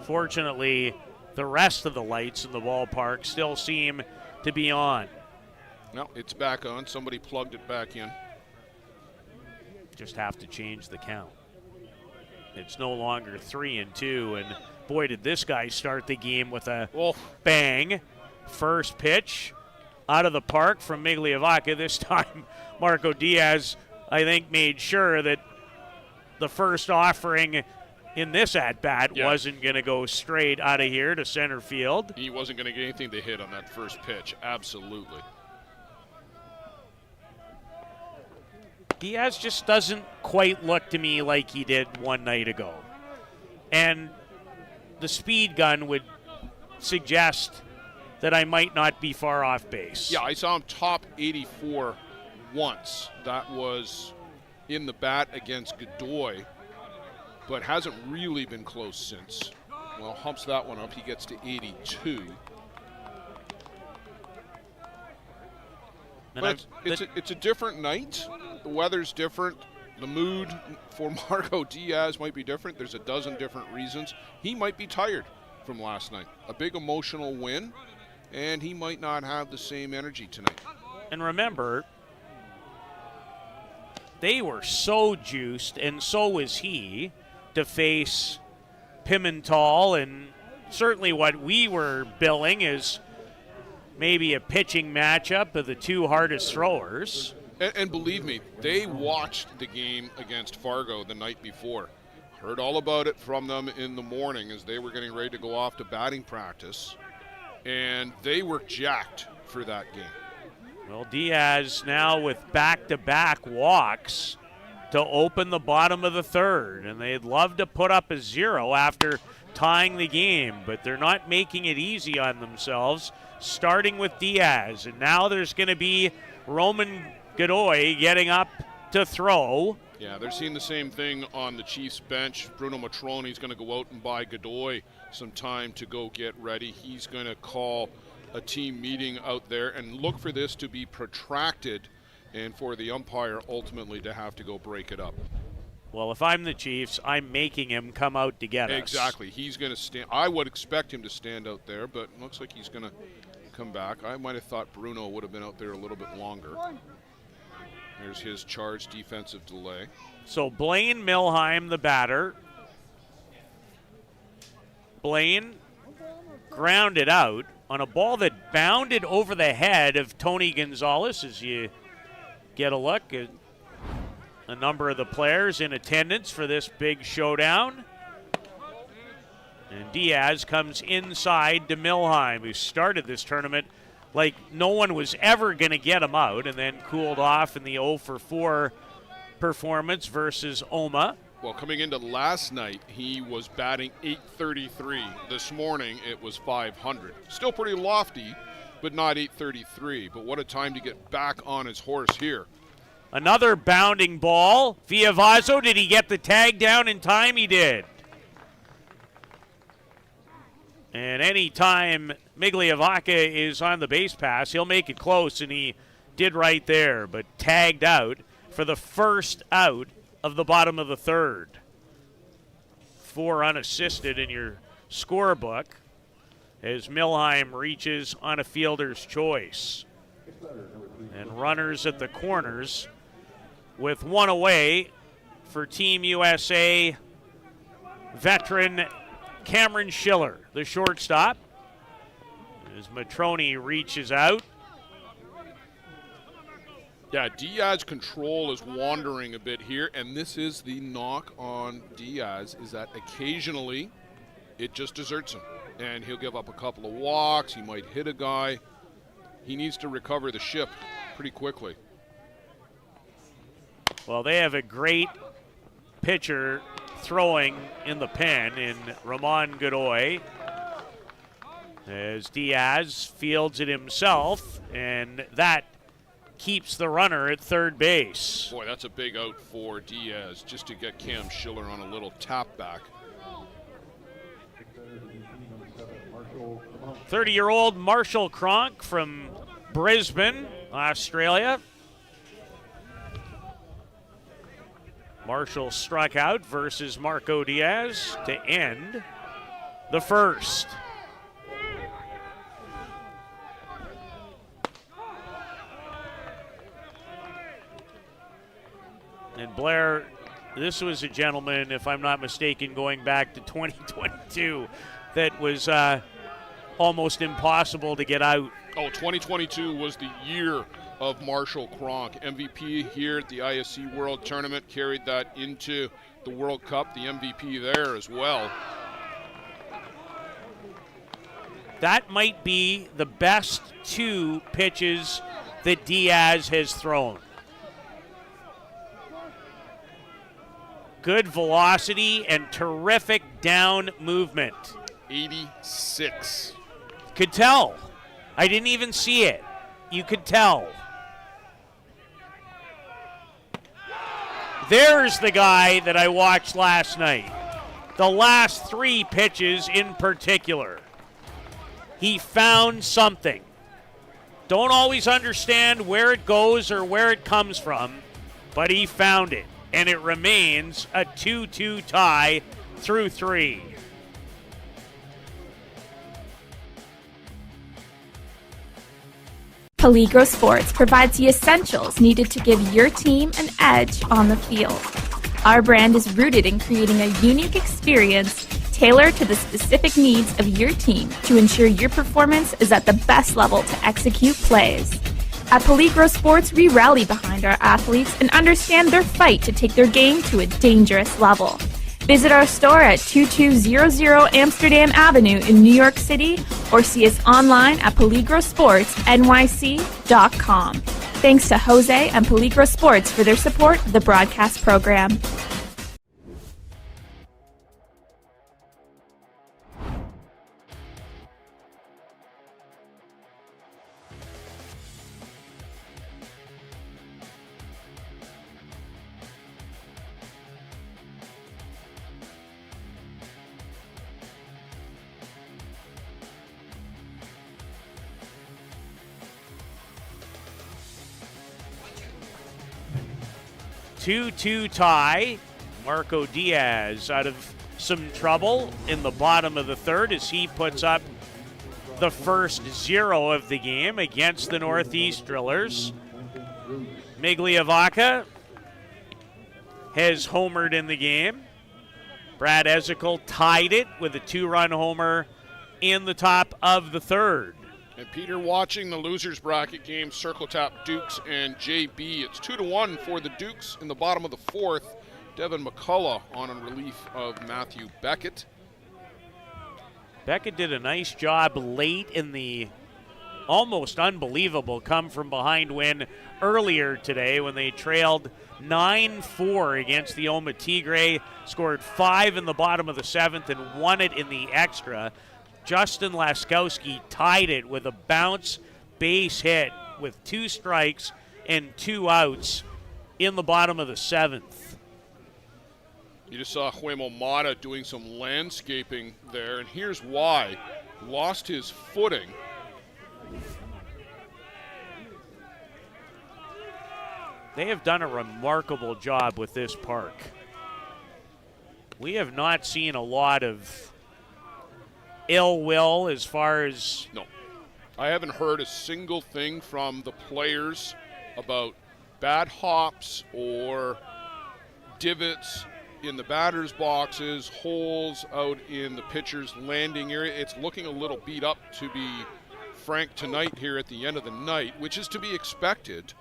Fortunately, the rest of the lights in the ballpark still seem to be on. No, it's back on. Somebody plugged it back in. Just have to change the count. It's no longer 3-2, and boy, did this guy start the game with a bang. First pitch out of the park from Migliavacca. This time, Marco Diaz, I think, made sure that the first offering in this at-bat wasn't going to go straight out of here to center field. He wasn't going to get anything to hit on that first pitch, absolutely. Diaz just doesn't quite look to me like he did one night ago. And the speed gun would suggest that I might not be far off base. Yeah, I saw him top 84 once. That was in the bat against Godoy, but hasn't really been close since. Well, humps that one up. He gets to 82. But it's a different night. The weather's different. The mood for Marco Diaz might be different. There's a dozen different reasons. He might be tired from last night. A big emotional win, and he might not have the same energy tonight. And remember, they were so juiced, and so was he, to face Pimentel, and certainly what we were billing is maybe a pitching matchup of the two hardest throwers. And believe me, they watched the game against Fargo the night before. Heard all about it from them in the morning as they were getting ready to go off to batting practice. And they were jacked for that game. Well, Diaz now with back-to-back walks to open the bottom of the third. And they'd love to put up a 0 after tying the game, but they're not making it easy on themselves, starting with Diaz. And now there's going to be Roman Godoy getting up to throw. Yeah, they're seeing the same thing on the Chiefs bench. Bruno Matroni's going to go out and buy Godoy some time to go get ready. He's going to call a team meeting out there and look for this to be protracted and for the umpire ultimately to have to go break it up. Well, if I'm the Chiefs, I'm making him come out to get us. Exactly. He's going to stand. I would expect him to stand out there, but it looks like he's going to come back. I might have thought Bruno would have been out there a little bit longer. There's his charge defensive delay. So Blaine Milheim, the batter. Blaine grounded out on a ball that bounded over the head of Tony Gonzalez. As you get a look at a number of the players in attendance for this big showdown. And Diaz comes inside to Milheim, who started this tournament like no one was ever going to get him out, and then cooled off in the 0-for-4 performance versus Oma. Well, coming into last night, he was batting .833. This morning, it was .500. Still pretty lofty, but not .833. But what a time to get back on his horse here. Another bounding ball. Viavazo, did he get the tag down in time? He did. And any time Migliavacca is on the base pass, he'll make it close, and he did right there, but tagged out for the first out of the bottom of the third. 4 unassisted in your scorebook as Milheim reaches on a fielder's choice. And runners at the corners with 1 away for Team USA veteran Cameron Schiller, the shortstop, as Matroni reaches out. Yeah, Diaz control is wandering a bit here, and this is the knock on Diaz, is that occasionally it just deserts him, and he'll give up a couple of walks, he might hit a guy. He needs to recover the ship pretty quickly. Well, they have a great pitcher throwing in the pen in Ramon Godoy, as Diaz fields it himself, and that keeps the runner at third base. Boy, that's a big out for Diaz, just to get Cam Schiller on a little tap back. 30-year-old Marshall Cronk from Brisbane, Australia. Marshall struck out versus Marco Diaz to end the first. And Blair, this was a gentleman, if I'm not mistaken, going back to 2022, that was almost impossible to get out. Oh, 2022 was the year of Marshall Cronk. MVP here at the ISC World Tournament, carried that into the World Cup, the MVP there as well. That might be the best 2 pitches that Diaz has thrown. Good velocity and terrific down movement. 86. Could tell. I didn't even see it. You could tell. There's the guy that I watched last night. The last 3 pitches in particular. He found something. Don't always understand where it goes or where it comes from, but he found it. And it remains a 2-2 tie through 3. Peligro Sports provides the essentials needed to give your team an edge on the field. Our brand is rooted in creating a unique experience tailored to the specific needs of your team to ensure your performance is at the best level to execute plays. At Peligro Sports, we rally behind our athletes and understand their fight to take their game to a dangerous level. Visit our store at 2200 Amsterdam Avenue in New York City or see us online at peligrosportsnyc.com. Thanks to Jose and Peligro Sports for their support of the broadcast program. Two tie. Marco Diaz out of some trouble in the bottom of the third as he puts up the first 0 of the game against the Northeast Drillers. Migliavaca has homered in the game. Brad Ezekiel tied it with a 2-run homer in the top of the third. And Peter, watching the losers bracket game, Circle Tap Dukes and JB, it's 2-1 for the Dukes in the bottom of the fourth. Devin McCullough on a relief of Matthew Beckett. Beckett did a nice job late in the almost unbelievable come-from-behind win earlier today when they trailed 9-4 against the Oma Tigre, scored 5 in the bottom of the 7th and won it in the extra. Justin Laskowski tied it with a bounce base hit with 2 strikes and 2 outs in the bottom of the 7th. You just saw Huemo Mata doing some landscaping there, and here's why. Lost his footing. They have done a remarkable job with this park. We have not seen a lot of ill will as far as... No. I haven't heard a single thing from the players about bad hops or divots in the batters' boxes, holes out in the pitcher's landing area. It's looking a little beat up, to be frank, tonight here at the end of the night, which is to be expected.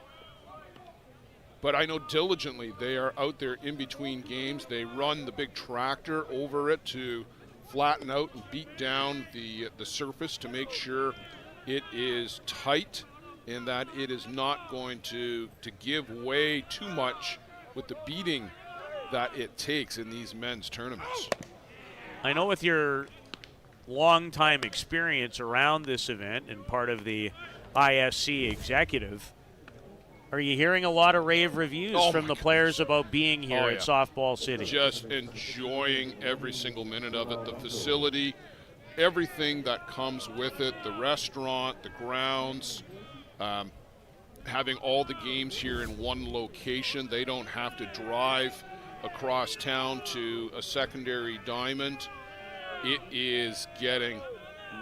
But I know diligently they are out there in between games. They run the big tractor over it to flatten out and beat down the surface to make sure it is tight and that it is not going to give way too much with the beating that it takes in these men's tournaments. I know with your long-time experience around this event and part of the ISC executive, are you hearing a lot of rave reviews from the players about being here at Softball City? Just enjoying every single minute of it. The facility, everything that comes with it, the restaurant, the grounds, having all the games here in one location. They don't have to drive across town to a secondary diamond. It is getting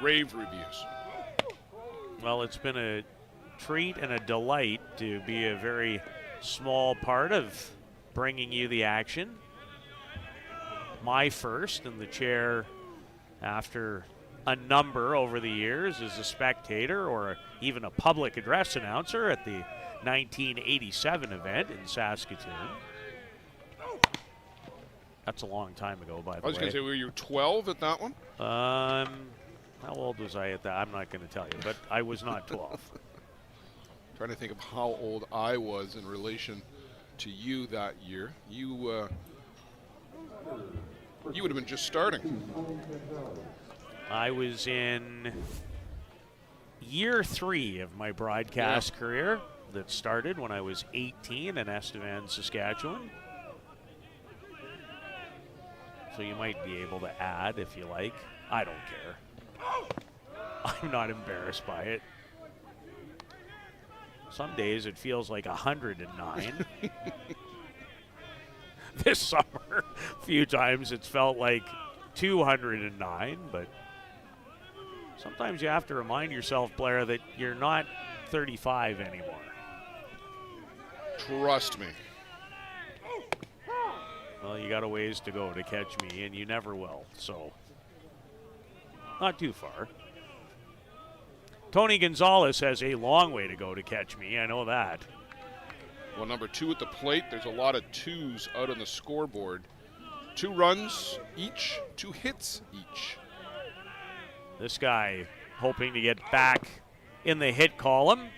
rave reviews. Well, it's been a treat and a delight to be a very small part of bringing you the action. My first in the chair after a number over the years as a spectator or even a public address announcer at the 1987 event in Saskatoon. That's a long time ago, by the way. I was going to say, were you 12 at that one? How old was I at that? I'm not going to tell you, but I was not 12. Trying to think of how old I was in relation to you that year. You would have been just starting. I was in year 3 of my broadcast career that started when I was 18 in Estevan, Saskatchewan. So you might be able to add if you like. I don't care. I'm not embarrassed by it. Some days it feels like 109. This summer, a few times it's felt like 209, but sometimes you have to remind yourself, Blair, that you're not 35 anymore. Trust me. Well, you got a ways to go to catch me, and you never will, so not too far. Tony Gonzalez has a long way to go to catch me, I know that. Well, number 2 at the plate, there's a lot of 2s out on the scoreboard. 2 runs each, 2 hits each. This guy hoping to get back in the hit column.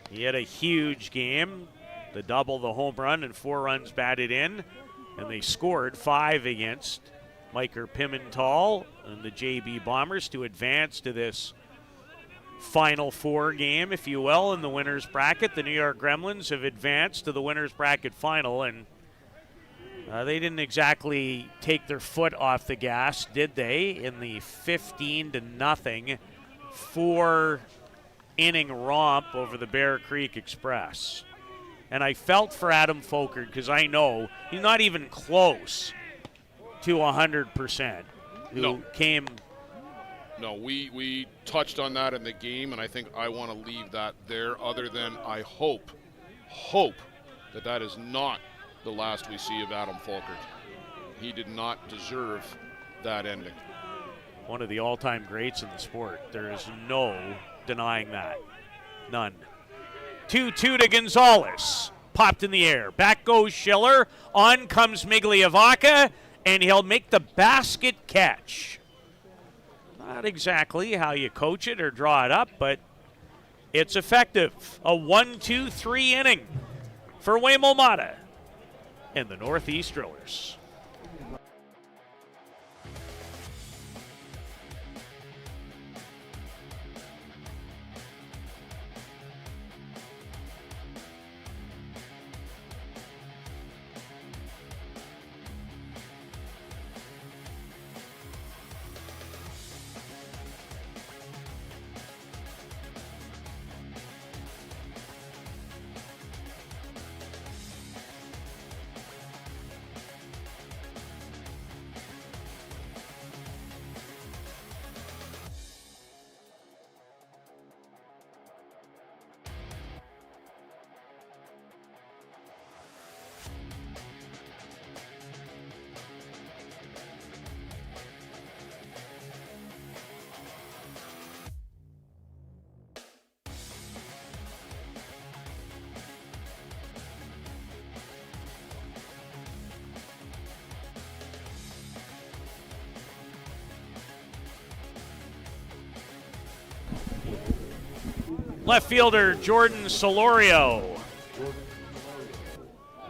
He had a huge game, the double, the home run, and 4 runs batted in. And they scored 5 against Miker Pimental and the JB Bombers to advance to this Final 4 game, if you will, in the winner's bracket. The New York Gremlins have advanced to the winner's bracket final, and they didn't exactly take their foot off the gas, did they, in the 15-0 4-inning romp over the Bear Creek Express. And I felt for Adam Folkert because I know he's not even close to 100%. No, we touched on that in the game, and I think I want to leave that there, other than I hope that is not the last we see of Adam Folkert. He did not deserve that ending. One of the all-time greats in the sport. There is no denying that. None. 2-2 to Gonzalez. Popped in the air. Back goes Schiller. On comes Migliavaca, and he'll make the basket catch. Not exactly how you coach it or draw it up, but it's effective. A 1-2-3 inning for Waymo and the Northeast Drillers. Left fielder Jordan Solorio.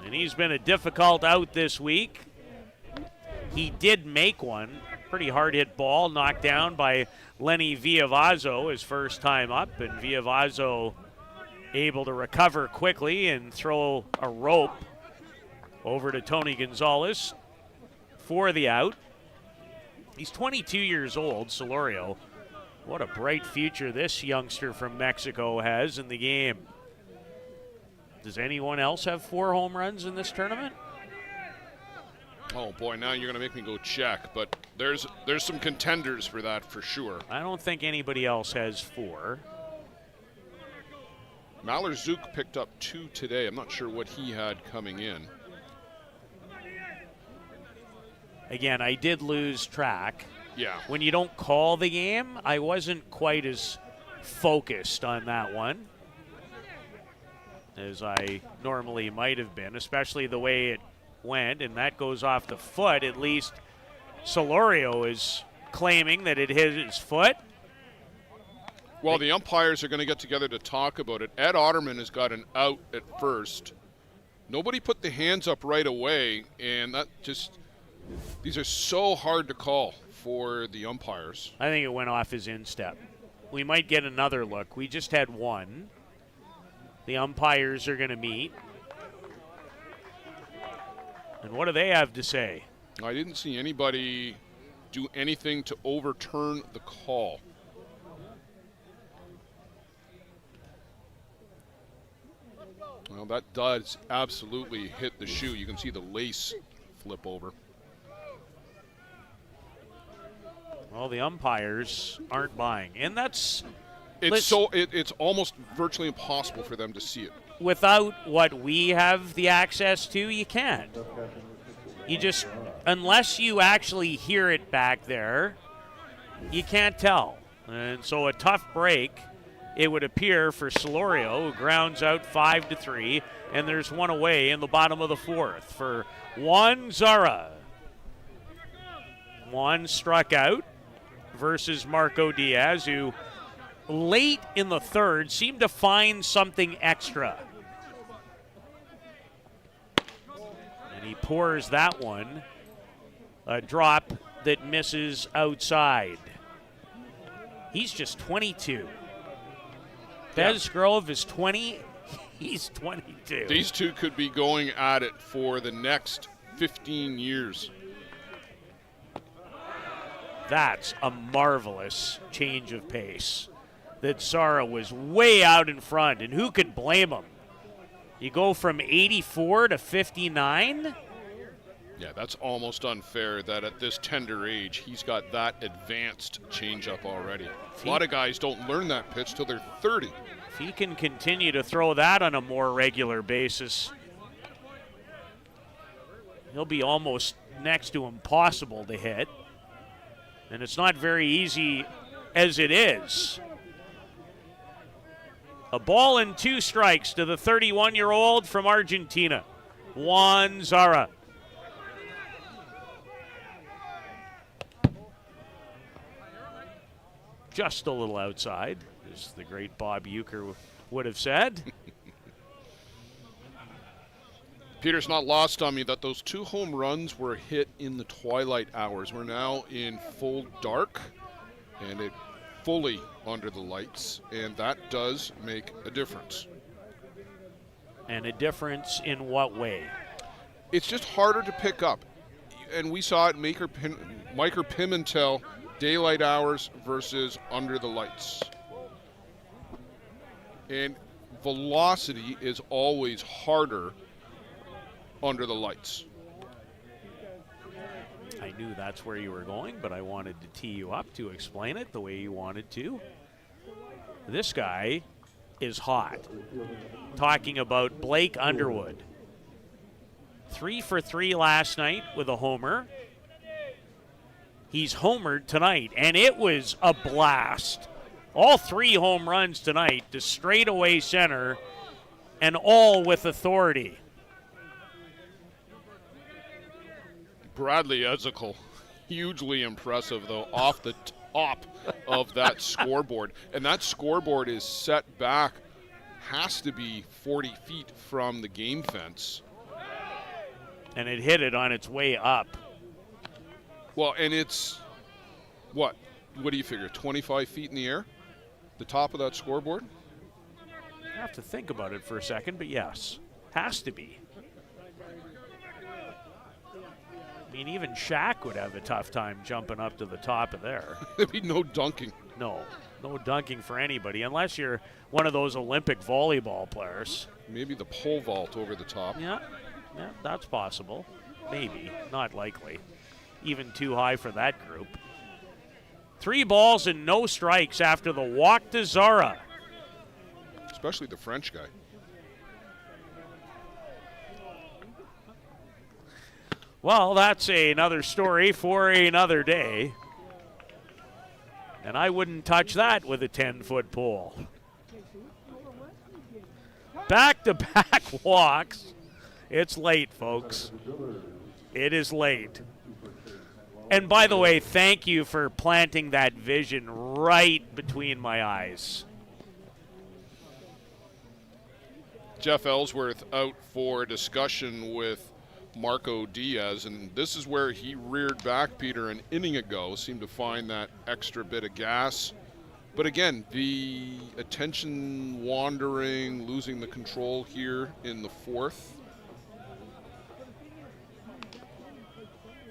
And he's been a difficult out this week. He did make one. Pretty hard hit ball knocked down by Lenny Villavazzo his first time up. And Villavazzo able to recover quickly and throw a rope over to Tony Gonzalez for the out. He's 22 years old, Solorio. What a bright future this youngster from Mexico has in the game. Does anyone else have 4 home runs in this tournament? Oh boy, now you're going to make me go check, but there's some contenders for that for sure. I don't think anybody else has 4. Malor-Zook picked up 2 today. I'm not sure what he had coming in. Again, I did lose track. Yeah. When you don't call the game, I wasn't quite as focused on that one as I normally might have been, especially the way it went, and that goes off the foot. At least Solorio is claiming that it hit his foot. Well, the umpires are going to get together to talk about it. Ed Otterman has got an out at first. Nobody put the hands up right away, and that just, these are so hard to call for the umpires. I think it went off his instep. We might get another look. We just had one. The umpires are going to meet. And what do they have to say? I didn't see anybody do anything to overturn the call. Well, that does absolutely hit the shoe. You can see the lace flip over. Well, the umpires aren't buying, and that's it's almost virtually impossible for them to see it. Without what we have the access to, you can't. You just, unless you actually hear it back there, you can't tell. And so a tough break, it would appear, for Solorio, who grounds out 5-3, and there's one away in the bottom of the fourth for Juan Zara. Juan struck out versus Marco Diaz, who late in the third seemed to find something extra. And he pours that one, a drop that misses outside. He's just 22. Bez Grove is 20. He's 22. These two could be going at it for the next 15 years. That's a marvelous change of pace. That Zara was way out in front, and who could blame him? You go from 84 to 59? Yeah, that's almost unfair that at this tender age, he's got that advanced changeup already. A lot of guys don't learn that pitch till they're 30. If he can continue to throw that on a more regular basis, he'll be almost next to impossible to hit. And it's not very easy as it is. A ball and 2 strikes to the 31-year-old from Argentina, Juan Zara. Just a little outside, as the great Bob Uecker would have said. Peter's not lost on me that those 2 home runs were hit in the twilight hours. We're now in full dark, and it fully under the lights, and that does make a difference. And a difference in what way? It's just harder to pick up. And we saw it Maiker Pimentel, daylight hours versus under the lights. And velocity is always harder under the lights. I knew that's where you were going, but I wanted to tee you up to explain it the way you wanted to. This guy is hot. Talking about Blake Underwood. 3 for 3 last night with a homer. He's homered tonight, and it was a blast. All 3 home runs tonight to straightaway center, and all with authority. Bradley Ezekiel, hugely impressive, though, off the top of that scoreboard. And that scoreboard is set back, has to be 40 feet from the game fence. And it hit it on its way up. Well, and it's, what do you figure, 25 feet in the air? The top of that scoreboard? I have to think about it for a second, but yes, has to be. I mean, even Shaq would have a tough time jumping up to the top of there. There'd be no dunking. No dunking for anybody, unless you're one of those Olympic volleyball players. Maybe the pole vault over the top. Yeah, that's possible. Maybe, not likely. Even too high for that group. 3 balls and no strikes after the walk to Zara. Especially the French guy. Well, that's another story for another day. And I wouldn't touch that with a 10-foot pole. Back-to-back walks. It's late, folks. It is late. And by the way, thank you for planting that vision right between my eyes. Jeff Ellsworth out for discussion with Marco Diaz, and this is where he reared back, Peter, an inning ago, seemed to find that extra bit of gas. But again, the attention wandering, losing the control here in the fourth.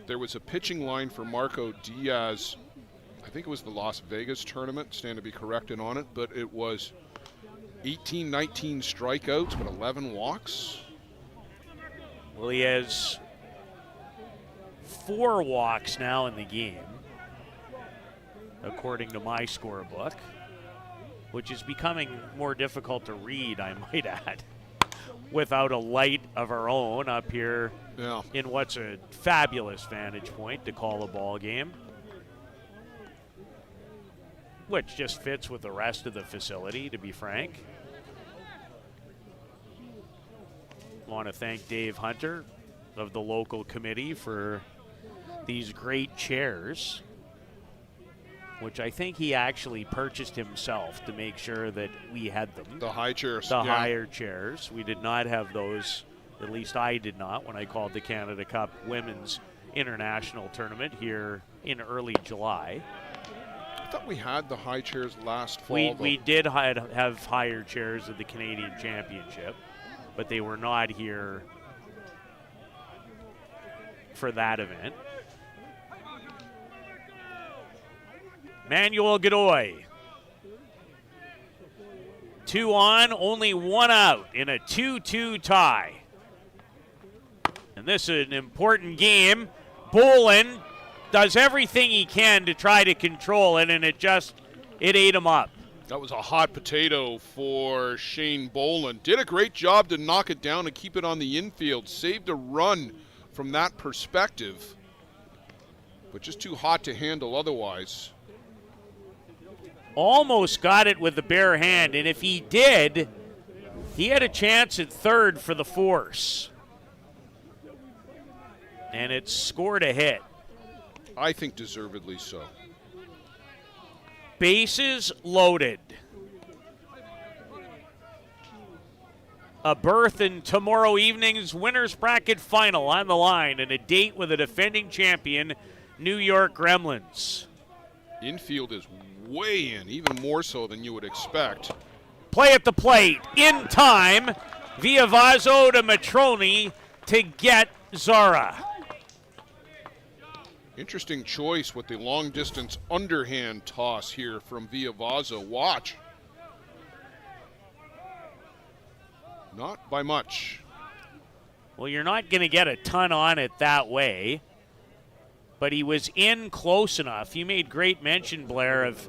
there was a pitching line for Marco Diaz. I think it was the Las Vegas tournament, stand to be corrected on it, but it was 18, 19 strikeouts, but 11 walks. Well, he has 4 walks now in the game, according to my scorebook, which is becoming more difficult to read, I might add, without a light of our own up here in what's a fabulous vantage point to call a ball game, which just fits with the rest of the facility, to be frank. I want to thank Dave Hunter of the local committee for these great chairs, which I think he actually purchased himself to make sure that we had them. The high chairs. The higher chairs. We did not have those, at least I did not, when I called the Canada Cup Women's International Tournament here in early July. I thought we had the high chairs last fall. We did have higher chairs at the Canadian Championship, but they were not here for that event. Manuel Godoy. 2 on, only 1 out in a 2-2 tie. And this is an important game. Bolin does everything he can to try to control it, and it ate him up. That was a hot potato for Shane Bolin. Did a great job to knock it down and keep it on the infield. Saved a run from that perspective, but just too hot to handle otherwise. Almost got it with the bare hand, and if he did, he had a chance at third for the force. And it scored a hit. I think deservedly so. Bases loaded. A berth in tomorrow evening's Winners Bracket Final on the line, and a date with the defending champion, New York Gremlins. Infield is way in, even more so than you would expect. Play at the plate, in time, Viavazo to Matroni to get Zara. Interesting choice with the long-distance underhand toss here from Viavazo. Watch. Not by much. Well, you're not going to get a ton on it that way, but he was in close enough. You made great mention, Blair, of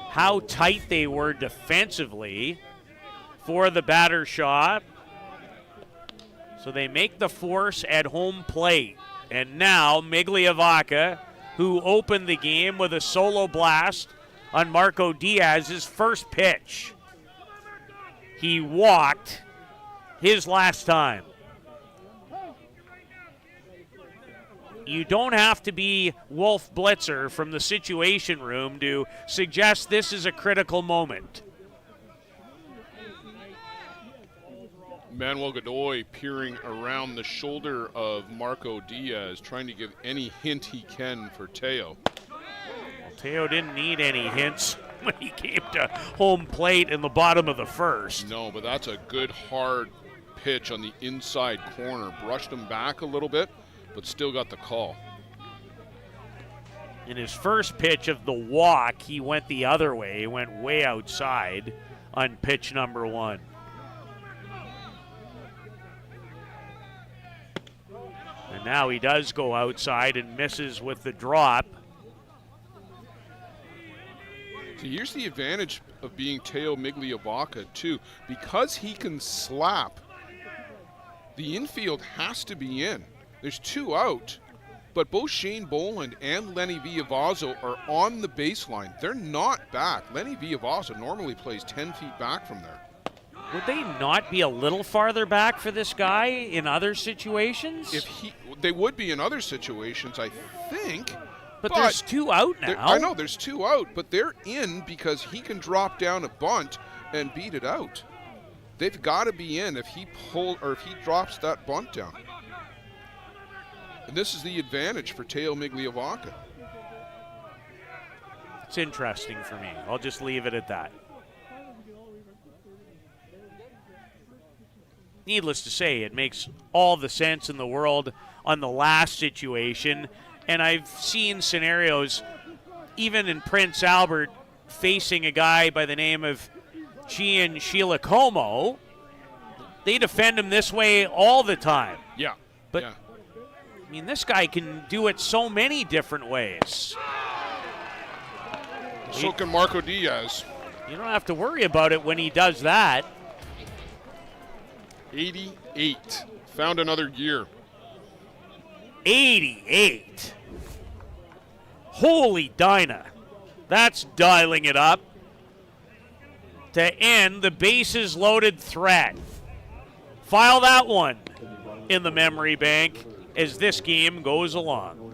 how tight they were defensively for the batter shot. So they make the force at home plate. And now Migliavaca, who opened the game with a solo blast on Marco Diaz's first pitch. He walked his last time. You don't have to be Wolf Blitzer from the Situation Room to suggest this is a critical moment. Manuel Godoy peering around the shoulder of Marco Diaz, trying to give any hint he can for Teo. Well, Teo didn't need any hints when he came to home plate in the bottom of the first. No, but that's a good hard pitch on the inside corner. Brushed him back a little bit, but still got the call. In his first pitch of the walk, he went the other way. He went way outside on pitch number 1. And now he does go outside and misses with the drop. So here's the advantage of being Teo Migliavaca, too. Because he can slap, the infield has to be in. There's 2 out, but both Shane Boland and Lenny Viavazo are on the baseline. They're not back. Lenny Viavazo normally plays 10 feet back from there. Would they not be a little farther back for this guy in other situations? They would be in other situations, I think. But there's 2 out now. I know there's 2 out, but they're in because he can drop down a bunt and beat it out. They've got to be in if he drops that bunt down. And this is the advantage for Teo Migliavaca. It's interesting for me. I'll just leave it at that. Needless to say, it makes all the sense in the world on the last situation. And I've seen scenarios, even in Prince Albert, facing a guy by the name of Gian Shilacomo. They defend him this way all the time. Yeah. But, yeah. I mean, this guy can do it so many different ways. So can Marco Diaz. You don't have to worry about it when he does that. 88. Found another gear. 88. Holy Dinah. That's dialing it up to end the bases loaded threat. File that one in the memory bank as this game goes along.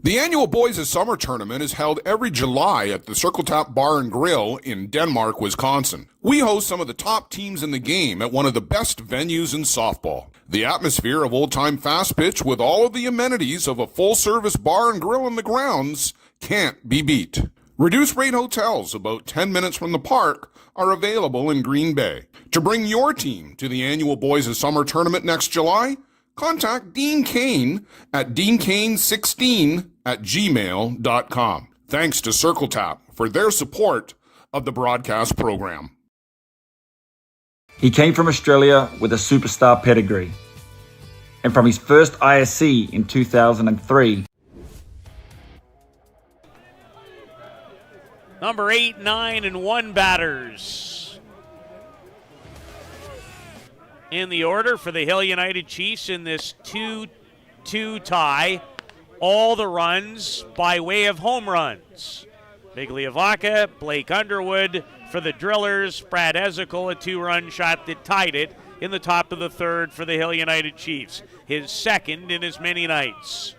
The annual Boys of Summer tournament is held every July at the Circle Tap Bar and Grill in Denmark, Wisconsin. We host some of the top teams in the game at one of the best venues in softball. The atmosphere of old-time fast pitch with all of the amenities of a full-service bar and grill in the grounds can't be beat. Reduced-rate hotels about 10 minutes from the park are available in Green Bay. To bring your team to the annual Boys of Summer tournament next July, contact Dean Kane at deankane16@gmail.com. Thanks to Circle Tap for their support of the broadcast program. He came from Australia with a superstar pedigree. And from his first ISC in 2003, Number 8, 9, and 1 batters in the order for the Hill United Chiefs in this 2-2 tie. All the runs by way of home runs. Migliavaca, Blake Underwood for the Drillers, Brad Ezekiel, a 2-run shot that tied it in the top of the third for the Hill United Chiefs. His second in as many nights.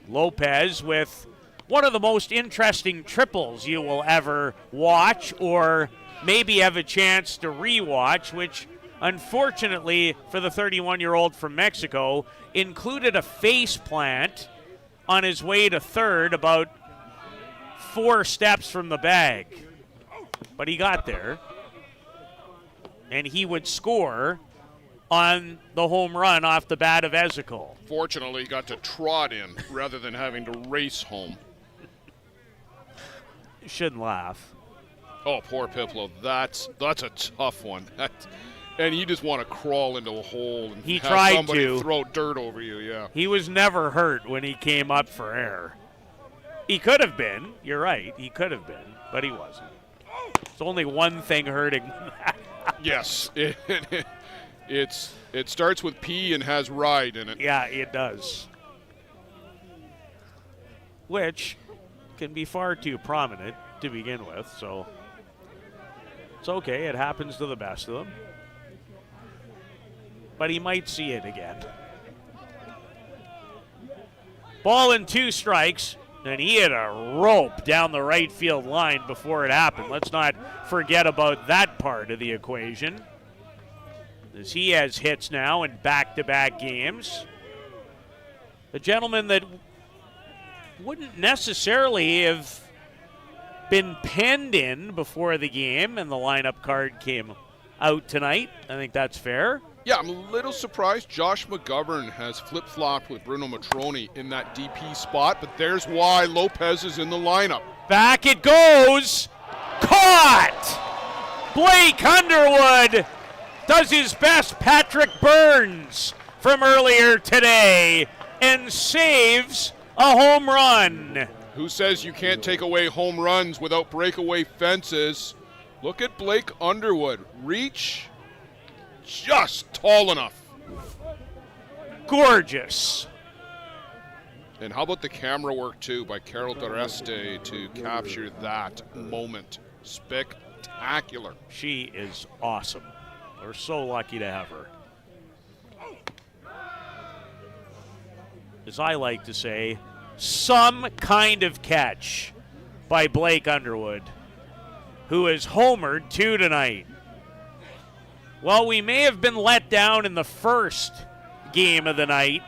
Lopez with one of the most interesting triples you will ever watch or maybe have a chance to rewatch, which unfortunately for the 31-year-old from Mexico included a face plant on his way to third about 4 steps from the bag. But he got there, and he would score on the home run off the bat of Ezekiel. Fortunately, he got to trot in rather than having to race home. You shouldn't laugh. Oh, poor Pipo. That's a tough one. And you just want to crawl into a hole and he have tried somebody to throw dirt over you, yeah. He was never hurt when he came up for air. He could have been. You're right. He could have been, but he wasn't. It's only one thing hurting that. Yes. It starts with P and has ride in it. Yeah, it does. Which can be far too prominent to begin with, so it's okay. It happens to the best of them. But he might see it again. Ball and 2 strikes, and he hit a rope down the right field line before it happened. Let's not forget about that part of the equation, as he has hits now in back-to-back games. A gentleman that wouldn't necessarily have been penned in before the game, and the lineup card came out tonight. I think that's fair. Yeah, I'm a little surprised Josh McGovern has flip-flopped with Bruno Matroni in that DP spot, but there's why Lopez is in the lineup. Back it goes. Caught! Blake Underwood does his best Patrick Burns from earlier today and saves a home run. Who says you can't take away home runs without breakaway fences? Look at Blake Underwood. Reach just tall enough. Gorgeous. And how about the camera work, too, by Carol D'Areste to capture that moment? Spectacular. She is awesome. We're so lucky to have her. as I like to say, some kind of catch by Blake Underwood, who has homered 2 tonight. Well, we may have been let down in the first game of the night.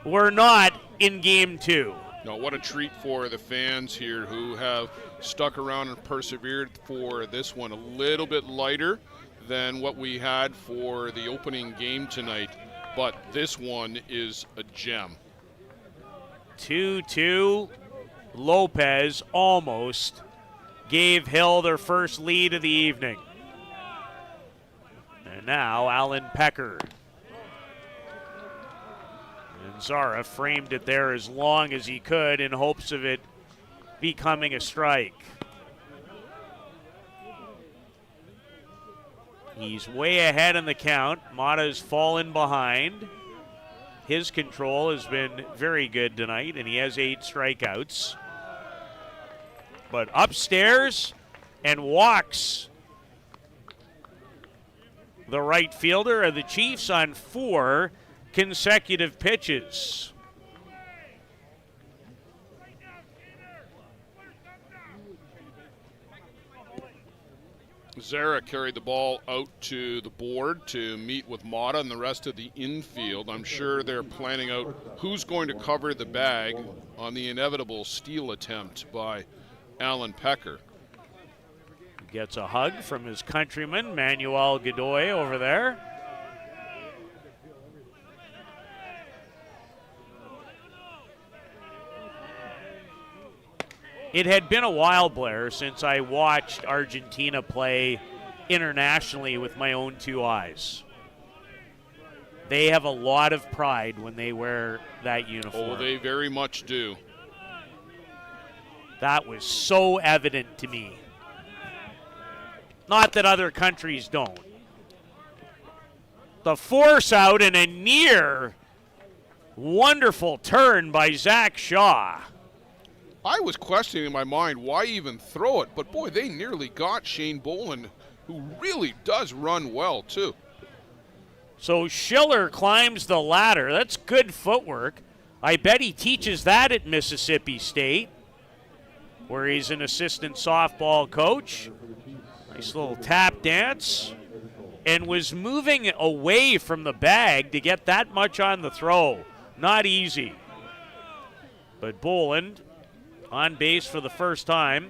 We're not in game 2. No, what a treat for the fans here who have stuck around and persevered for this one. A little bit lighter than what we had for the opening game tonight, but this one is a gem. 2-2. Lopez almost gave Hill their first lead of the evening. And now Alan Pecker. And Zara framed it there as long as he could in hopes of it becoming a strike. He's way ahead in the count. Mata's fallen behind. His control has been very good tonight, and he has 8 strikeouts. But upstairs and walks the right fielder of the Chiefs on 4 consecutive pitches. Zara carried the ball out to the board to meet with Mata and the rest of the infield. I'm sure they're planning out who's going to cover the bag on the inevitable steal attempt by Alan Pecker. Gets a hug from his countryman, Manuel Godoy, over there. It had been a while, Blair, since I watched Argentina play internationally with my own 2 eyes. They have a lot of pride when they wear that uniform. Oh, they very much do. That was so evident to me. Not that other countries don't. The force out and a near wonderful turn by Zach Shaw. I was questioning in my mind why even throw it, but boy, they nearly got Shane Boland, who really does run well too. So Schiller climbs the ladder. That's good footwork. I bet he teaches that at Mississippi State, where he's an assistant softball coach. Nice little tap dance. And was moving away from the bag to get that much on the throw. Not easy. But Boland on base for the first time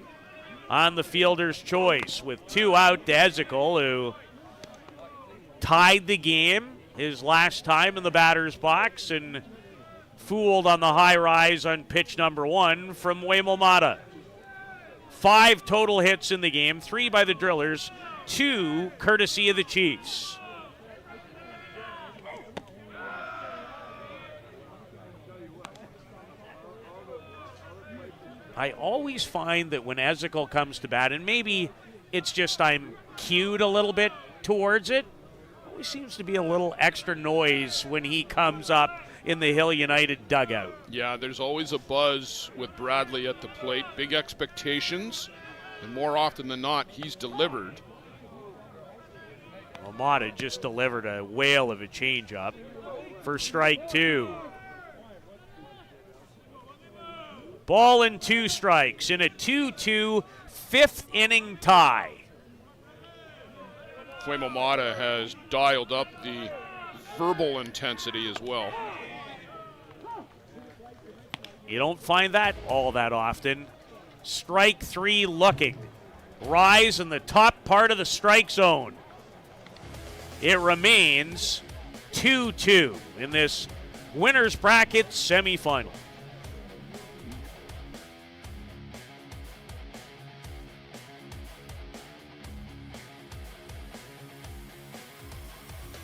on the fielder's choice with 2 out to Ezekiel, who tied the game his last time in the batter's box and fooled on the high rise on pitch number 1 from Waymo Mata. 5 total hits in the game, 3 by the Drillers, 2 courtesy of the Chiefs. I always find that when Ezekiel comes to bat, and maybe it's just I'm cued a little bit towards it, always seems to be a little extra noise when he comes up in the Hill United dugout. Yeah, there's always a buzz with Bradley at the plate. Big expectations, and more often than not, he's delivered. Mata just delivered a whale of a changeup for strike 2. Ball and 2 strikes in a 2-2 5th inning tie. Waymo Mata has dialed up the verbal intensity as well. You don't find that all that often. Strike 3 looking. Rise in the top part of the strike zone. It remains 2-2 in this winner's bracket semifinal.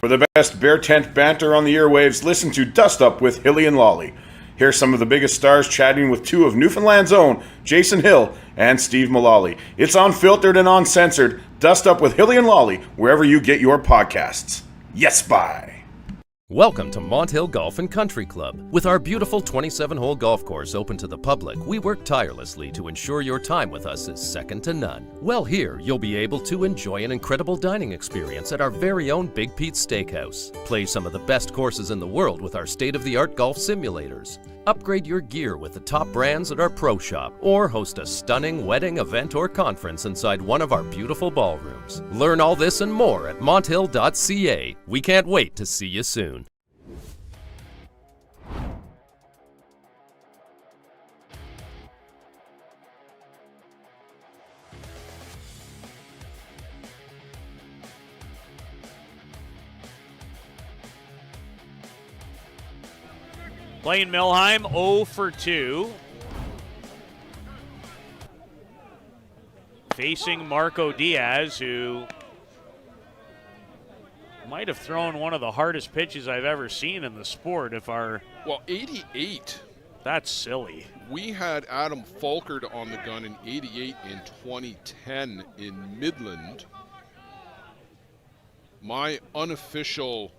For the best Bear Tent banter on the airwaves, listen to Dust Up with Hilly and Lolly. Here's some of the biggest stars chatting with 2 of Newfoundland's own, Jason Hill and Steve Mullally. It's unfiltered and uncensored. Dust Up with Hilly and Lolly, wherever you get your podcasts. Yes, bye. Welcome to Mont Hill Golf and Country Club. With our beautiful 27-hole golf course open to the public, we work tirelessly to ensure your time with us is second to none. Well, here you'll be able to enjoy an incredible dining experience at our very own Big Pete's Steakhouse. Play some of the best courses in the world with our state-of-the-art golf simulators. Upgrade your gear with the top brands at our pro shop, or host a stunning wedding, event, or conference inside one of our beautiful ballrooms. Learn all this and more at monthill.ca. We can't wait to see you soon. Playing Milheim, 0 for 2. Facing Marco Diaz, who might have thrown one of the hardest pitches I've ever seen in the sport. Well, 88. That's silly. We had Adam Falkert on the gun in 88 in 2010 in Midland. My unofficial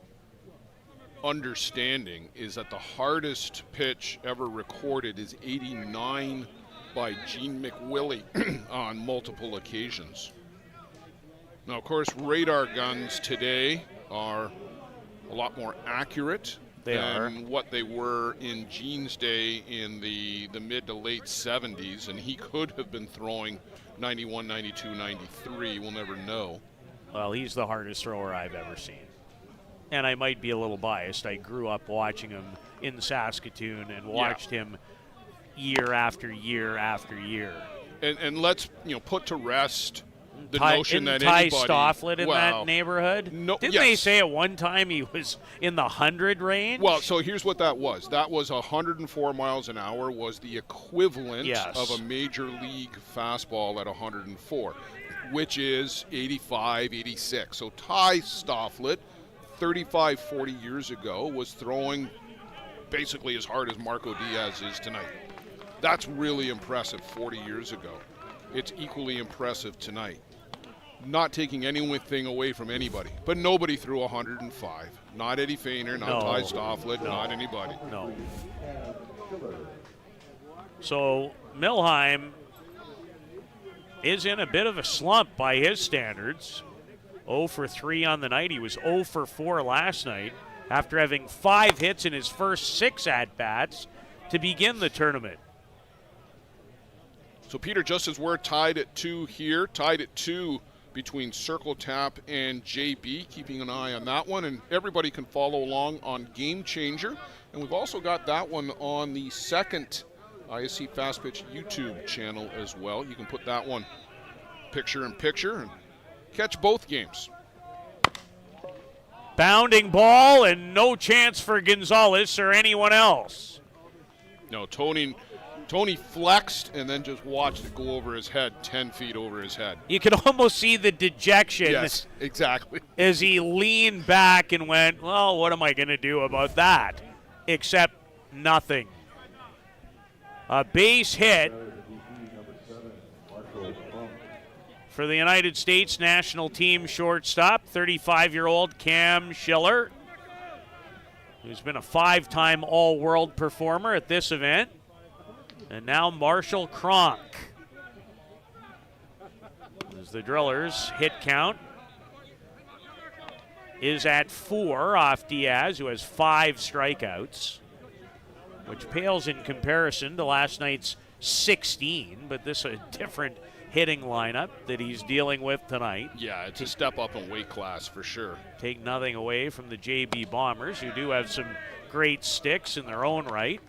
understanding is that the hardest pitch ever recorded is 89 by Gene McWillie on multiple occasions. Now, of course, radar guns today are a lot more accurate than what they were in Gene's day in the mid to late 70s, and he could have been throwing 91, 92, 93. We'll never know. Well, he's the hardest thrower I've ever seen. And I might be a little biased. I grew up watching him in Saskatoon and watched him year after year after year. And let's put to rest the notion that Ty anybody... Stofflet in that neighborhood? No, Didn't they say at one time he was in the 100 range? Well, so here's what that was. That was 104 miles an hour was the equivalent of a major league fastball at 104, which is 85, 86. So Ty Stofflet, 35, 40 years ago, was throwing basically as hard as Marco Diaz is tonight. That's really impressive 40 years ago. It's equally impressive tonight. Not taking anything away from anybody, but nobody threw 105. Not Eddie Feiner, not Ty Stofflet, not anybody. No. So Milheim is in a bit of a slump by his standards. 0 for 3 on the night. He was 0 for 4 last night after having 5 hits in his first 6 at-bats to begin the tournament. So, Peter, just as we're tied at 2 here, tied at 2 between Circle Tap and JB, keeping an eye on that one, and everybody can follow along on Game Changer. And we've also got that one on the second ISC Fast Pitch YouTube channel as well. You can put that one picture in picture and catch both games. Bounding ball and no chance for Gonzalez or anyone else. No, Tony flexed and then just watched it go over his head, 10 feet over his head. You could almost see the dejection. Yes, exactly. As he leaned back and went, well, what am I going to do about that? Except nothing. A base hit for the United States national team shortstop, 35-year-old Cam Schiller, who's been a 5-time All-World performer at this event. And now Marshall Cronk. As the Drillers' hit count is at 4 off Diaz, who has 5 strikeouts, which pales in comparison to last night's 16, but this is a different hitting lineup that he's dealing with tonight. Yeah, it's a step up in weight class for sure. Take nothing away from the JB Bombers, who do have some great sticks in their own right.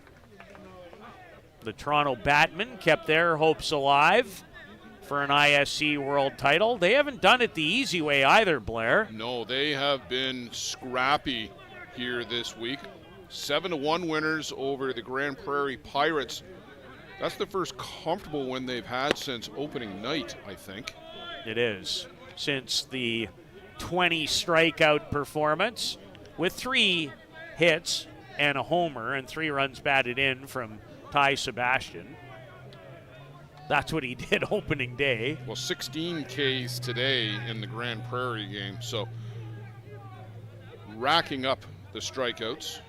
The Toronto Batmen kept their hopes alive for an ISC world title. They haven't done it the easy way either, Blair. No, they have been scrappy here this week. 7-1 winners over the Grand Prairie Pirates. That's the first comfortable win they've had since opening night, I think. It is. Since the 20 strikeout performance with 3 hits and a homer and 3 runs batted in from Ty Sebastian. That's what he did opening day. Well, 16 Ks today in the Grand Prairie game, so racking up the strikeouts.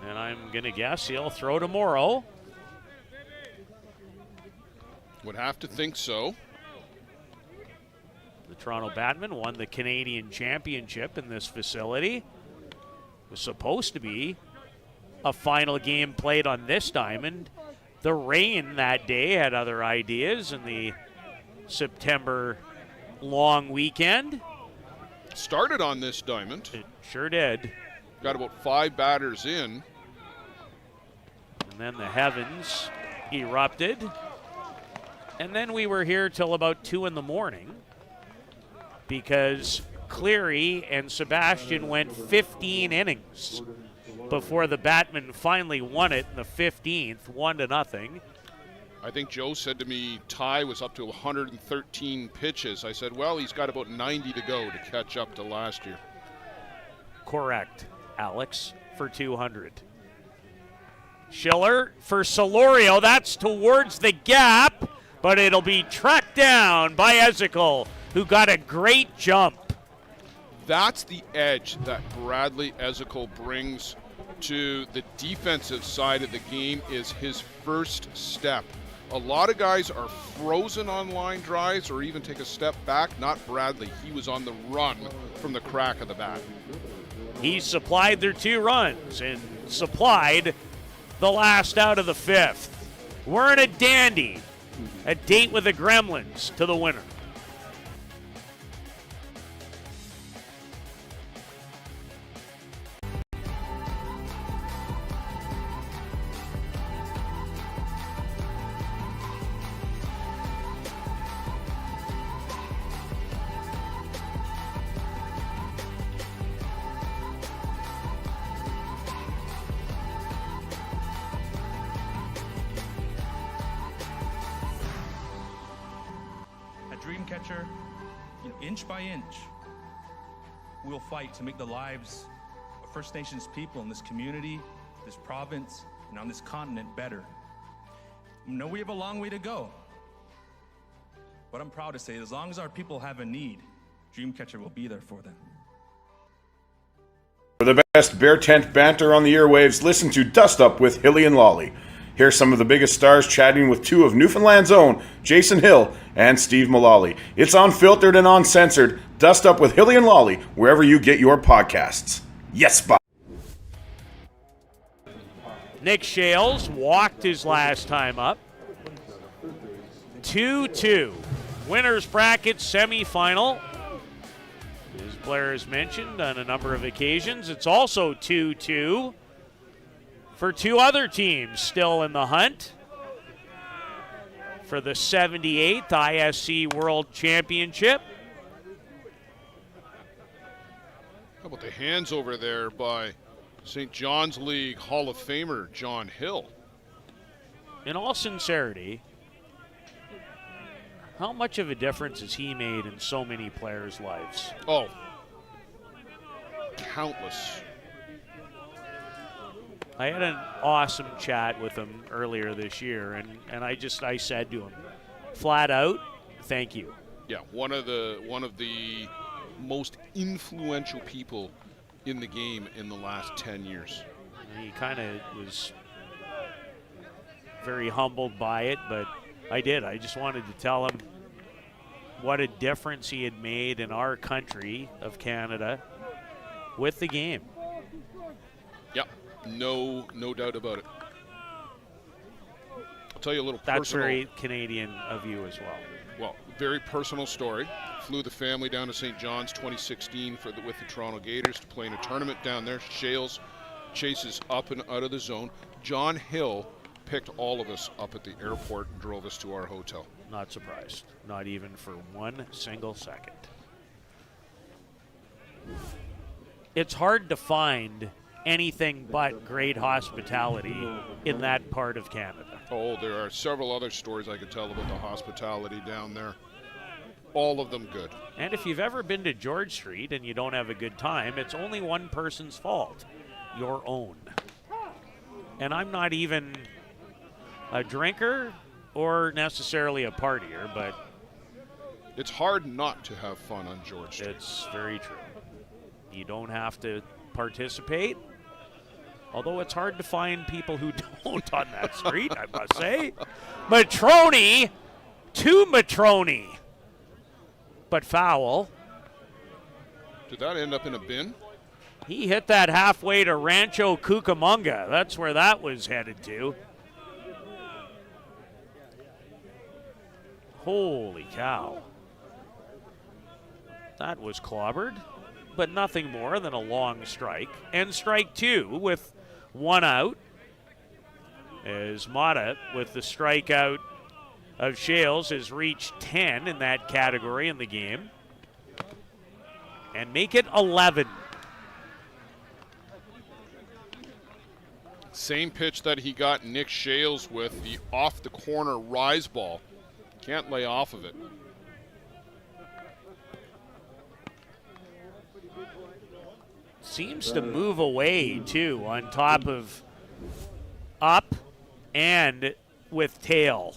And I'm going to guess he'll throw to Morrow. Would have to think so. The Toronto Batmen won the Canadian Championship in this facility. It was supposed to be a final game played on this diamond. The rain that day had other ideas in the September long weekend. Started on this diamond. It sure did. Got about 5 batters in. And then the heavens erupted. And then we were here till about 2 in the morning because Cleary and Sebastian went 15 innings before the Batmen finally won it in the 15th, 1-0. I think Joe said to me Ty was up to 113 pitches. I said, well, he's got about 90 to go to catch up to last year. Correct, Alex, for 200. Schiller for Solorio. That's towards the gap, but it'll be tracked down by Ezekiel, who got a great jump. That's the edge that Bradley Ezekiel brings to the defensive side of the game, is his first step. A lot of guys are frozen on line drives or even take a step back. Not Bradley. He was on the run from the crack of the bat. He supplied their 2 runs and supplied the last out of the 5th. We're in a dandy. A date with the Gremlins to the winner. Dreamcatcher, inch by inch, we'll fight to make the lives of First Nations people in this community, this province, and on this continent better. I know we have a long way to go, but I'm proud to say as long as our people have a need, Dreamcatcher will be there for them. For the best Bear Tent banter on the airwaves, listen to Dust Up with Hilly and Lolly. Here's some of the biggest stars chatting with 2 of Newfoundland's own, Jason Hill and Steve Mullally. It's unfiltered and uncensored. Dust Up with Hilly and Lolly, wherever you get your podcasts. Yes, bye. Nick Shales walked his last time up. 2-2. Winners bracket semifinal. As Blair has mentioned on a number of occasions, it's also 2-2 for 2 other teams still in the hunt for the 78th ISC World Championship. How about the hands over there by St. John's League Hall of Famer John Hill? In all sincerity, how much of a difference has he made in so many players' lives? Oh, countless. I had an awesome chat with him earlier this year, and I said to him, flat out, thank you. Yeah, one of the most influential people in the game in the last 10 years. He kind of was very humbled by it, but I just wanted to tell him what a difference he had made in our country of Canada with the game. Yep, no doubt about it. I'll tell you a little That's personal. very Canadian of you as well. Well, very personal story. Flew the family down to St. John's 2016 with the Toronto Gators to play in a tournament down there. Shales chases up and out of the zone. John Hill picked all of us up at the airport and drove us to our hotel. Not surprised. Not even for 1 single second. It's hard to find anything but great hospitality in that part of Canada. Oh, there are several other stories I could tell about the hospitality down there. All of them good. And if you've ever been to George Street and you don't have a good time, it's only one person's fault, your own. And I'm not even a drinker or necessarily a partier, but it's hard not to have fun on George Street. It's very true. You don't have to participate. Although it's hard to find people who don't on that street, I must say. Matrone to Matrone. But foul. Did that end up in a bin? He hit that halfway to Rancho Cucamonga. That's where that was headed to. Holy cow. That was clobbered, but nothing more than a long strike. And strike two with one out, as Mata, with the strikeout of Shales, has reached 10 in that category in the game. And make it 11. Same pitch that he got Nick Shales with, the off-the-corner rise ball. Can't lay off of it. Seems to move away, too, on top of up and with tail.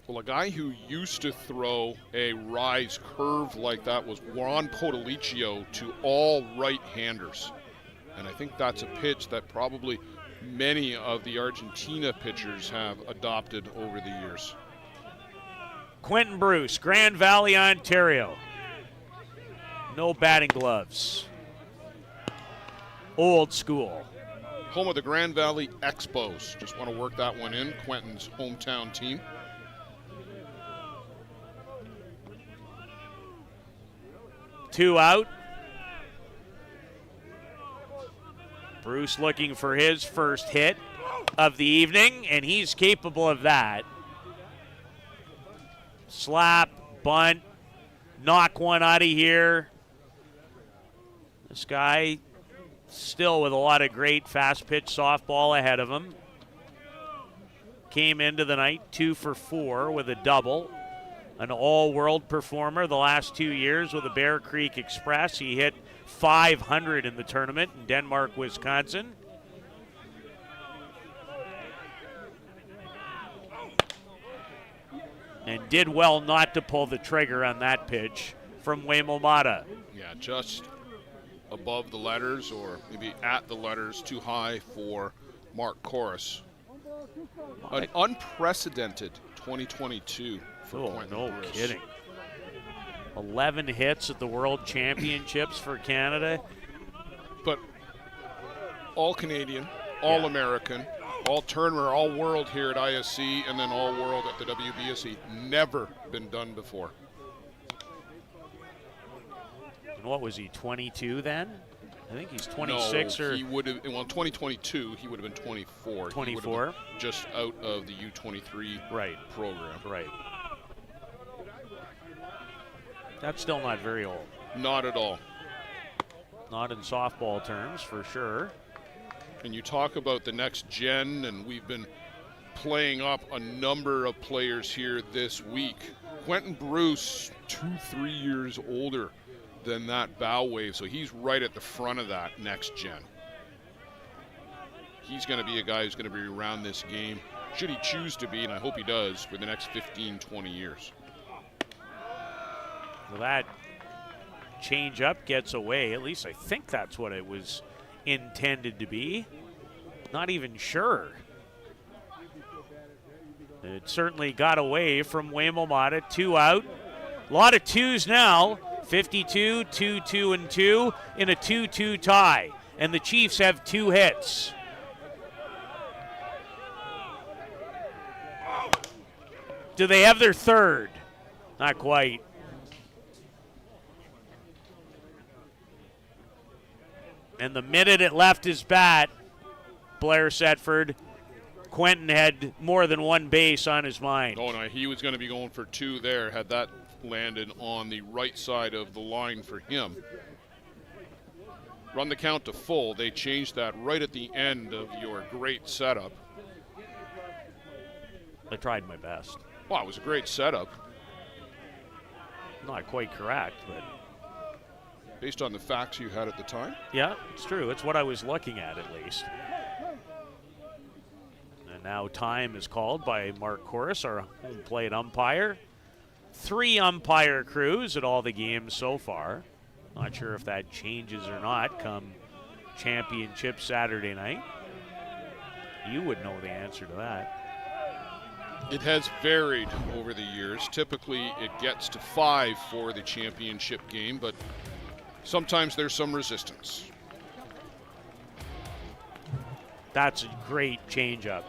Well, a guy who used to throw a rise curve like that was Juan Podolicio to all right-handers. And I think that's a pitch that probably many of the Argentina pitchers have adopted over the years. Quentin Bruce, Grand Valley, Ontario. No batting gloves. Old school. Home of the Grand Valley Expos. Just want to work that one in. Quentin's hometown team. Two out. Bruce looking for his first hit of the evening, and he's capable of that. Slap, bunt, knock one out of here. This guy still with a lot of great fast pitch softball ahead of him. Came into the night 2 for 4 with a double. An all-world performer the last 2 years with the Bear Creek Express. He hit .500 in the tournament in Denmark, Wisconsin. And did well not to pull the trigger on that pitch from Waymo Mata. Yeah, just above the letters or maybe at the letters, too high for Mark Corus. An unprecedented 2022 for Quentin no Bruce. Kidding. 11 hits at the World Championships for Canada. But all Canadian, all American, all tournament, all world here at ISC, and then all world at the WBSC. Never been done before. And what was he, 22 then? I think he's 26 no, or... he would have, well, 2022, he would have been 24. 24? Just out of the U23 program. Right. That's still not very old. Not at all. Not in softball terms, for sure. And you talk about the next gen, and we've been playing up a number of players here this week. Quentin Bruce, 2-3 years older than that bow wave, so he's right at the front of that next gen. He's going to be a guy who's going to be around this game, should he choose to be, and I hope he does, for the next 15, 20 years. Well, that change-up gets away. At least I think that's what it was intended to be. Not even sure. It certainly got away from Waymo Mata. 2 out. A lot of twos now. 52, 2-2 and 2 in a 2-2 tie. And the Chiefs have 2 hits. Do they have their third? Not quite. And the minute it left his bat, Blair Setford, Quentin had more than one base on his mind. Oh, no, he was going to be going for 2 there had that landed on the right side of the line for him. Run the count to full. They changed that right at the end of your great setup. I tried my best. Wow, it was a great setup. Not quite correct, but... Based on the facts you had at the time? Yeah, it's true. It's what I was looking at least. And now time is called by Mark Corus, our home plate umpire. 3 umpire crews at all the games so far. Not sure if that changes or not come championship Saturday night. You would know the answer to that. It has varied over the years. Typically, it gets to 5 for the championship game, but sometimes there's some resistance. That's a great changeup.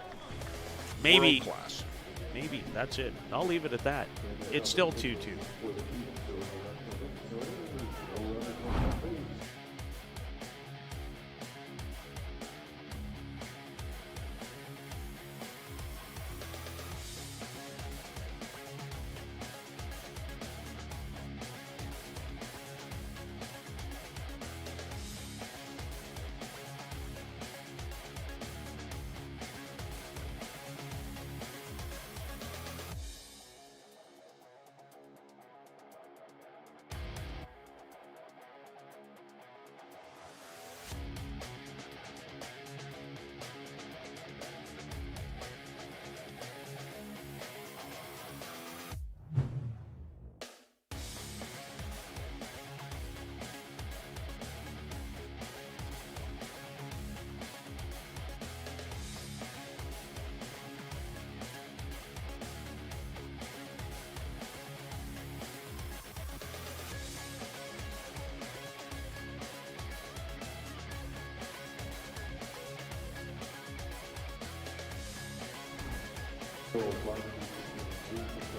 Maybe, World class. maybe that's it. I'll leave it at that. It's still 2-2.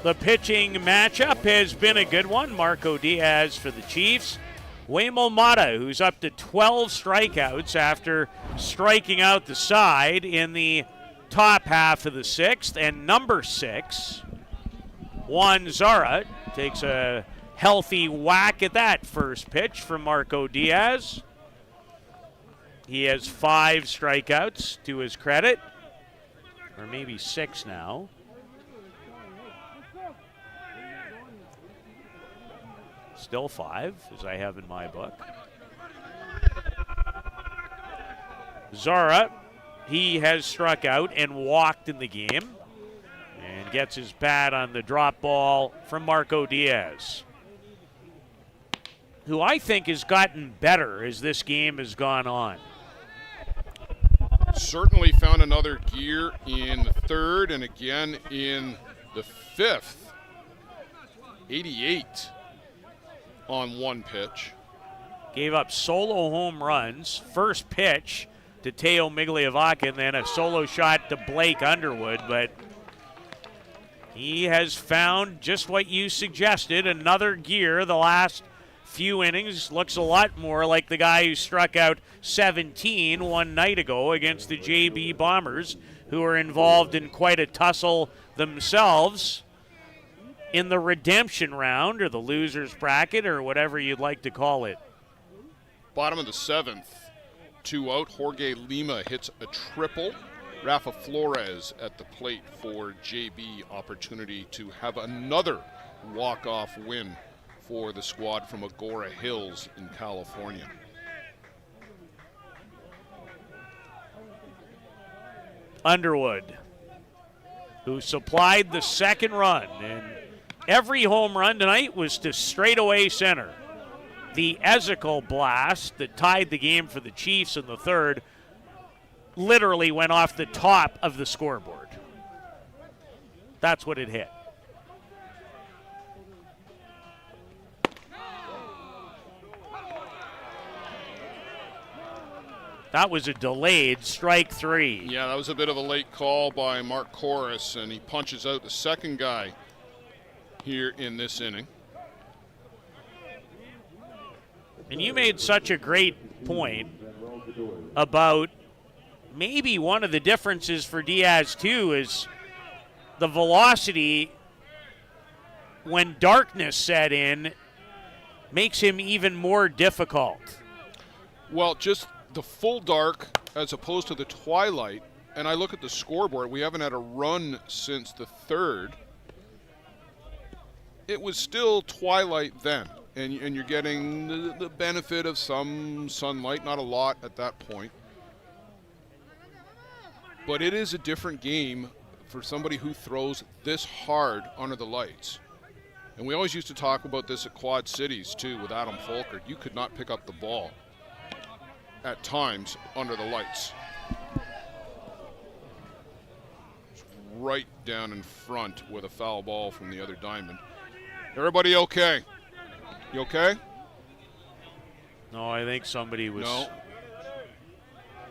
The pitching matchup has been a good one. Marco Diaz for the Chiefs. Waymo Mata, who's up to 12 strikeouts after striking out the side in the top half of the 6th. And number 6, Juan Zara, takes a healthy whack at that first pitch from Marco Diaz. He has 5 strikeouts to his credit, or maybe 6 now. Still 5, as I have in my book. Zara, he has struck out and walked in the game and gets his bat on the drop ball from Marco Diaz, who I think has gotten better as this game has gone on. Certainly found another gear in the 3rd and again in the 5th. 88 on one pitch. Gave up solo home runs. First pitch to Teo Migliavacca, and then a solo shot to Blake Underwood. But he has found just what you suggested, another gear the last few innings. Looks a lot more like the guy who struck out 17 one night ago against the JB Bombers, who are involved in quite a tussle themselves in the redemption round, or the loser's bracket, or whatever you'd like to call it. Bottom of the 7th, 2 out. Jorge Lima hits a triple. Rafa Flores at the plate for JB. Opportunity to have another walk-off win for the squad from Agora Hills in California. Underwood, who supplied the second run, and every home run tonight was to straightaway center. The Ezekiel blast that tied the game for the Chiefs in the 3rd literally went off the top of the scoreboard. That's what it hit. That was a delayed strike 3. Yeah, that was a bit of a late call by Mark Corus, and he punches out the second guy here in this inning. And you made such a great point about maybe one of the differences for Diaz too is the velocity when darkness set in makes him even more difficult. Well, just the full dark as opposed to the twilight, and I look at the scoreboard, we haven't had a run since the 3rd. It was still twilight then, and you're getting the benefit of some sunlight, not a lot at that point. But it is a different game for somebody who throws this hard under the lights. And we always used to talk about this at Quad Cities, too, with Adam Folkert. You could not pick up the ball at times under the lights. Right down in front with a foul ball from the other diamond. Everybody okay? You okay? No, I think somebody was. No.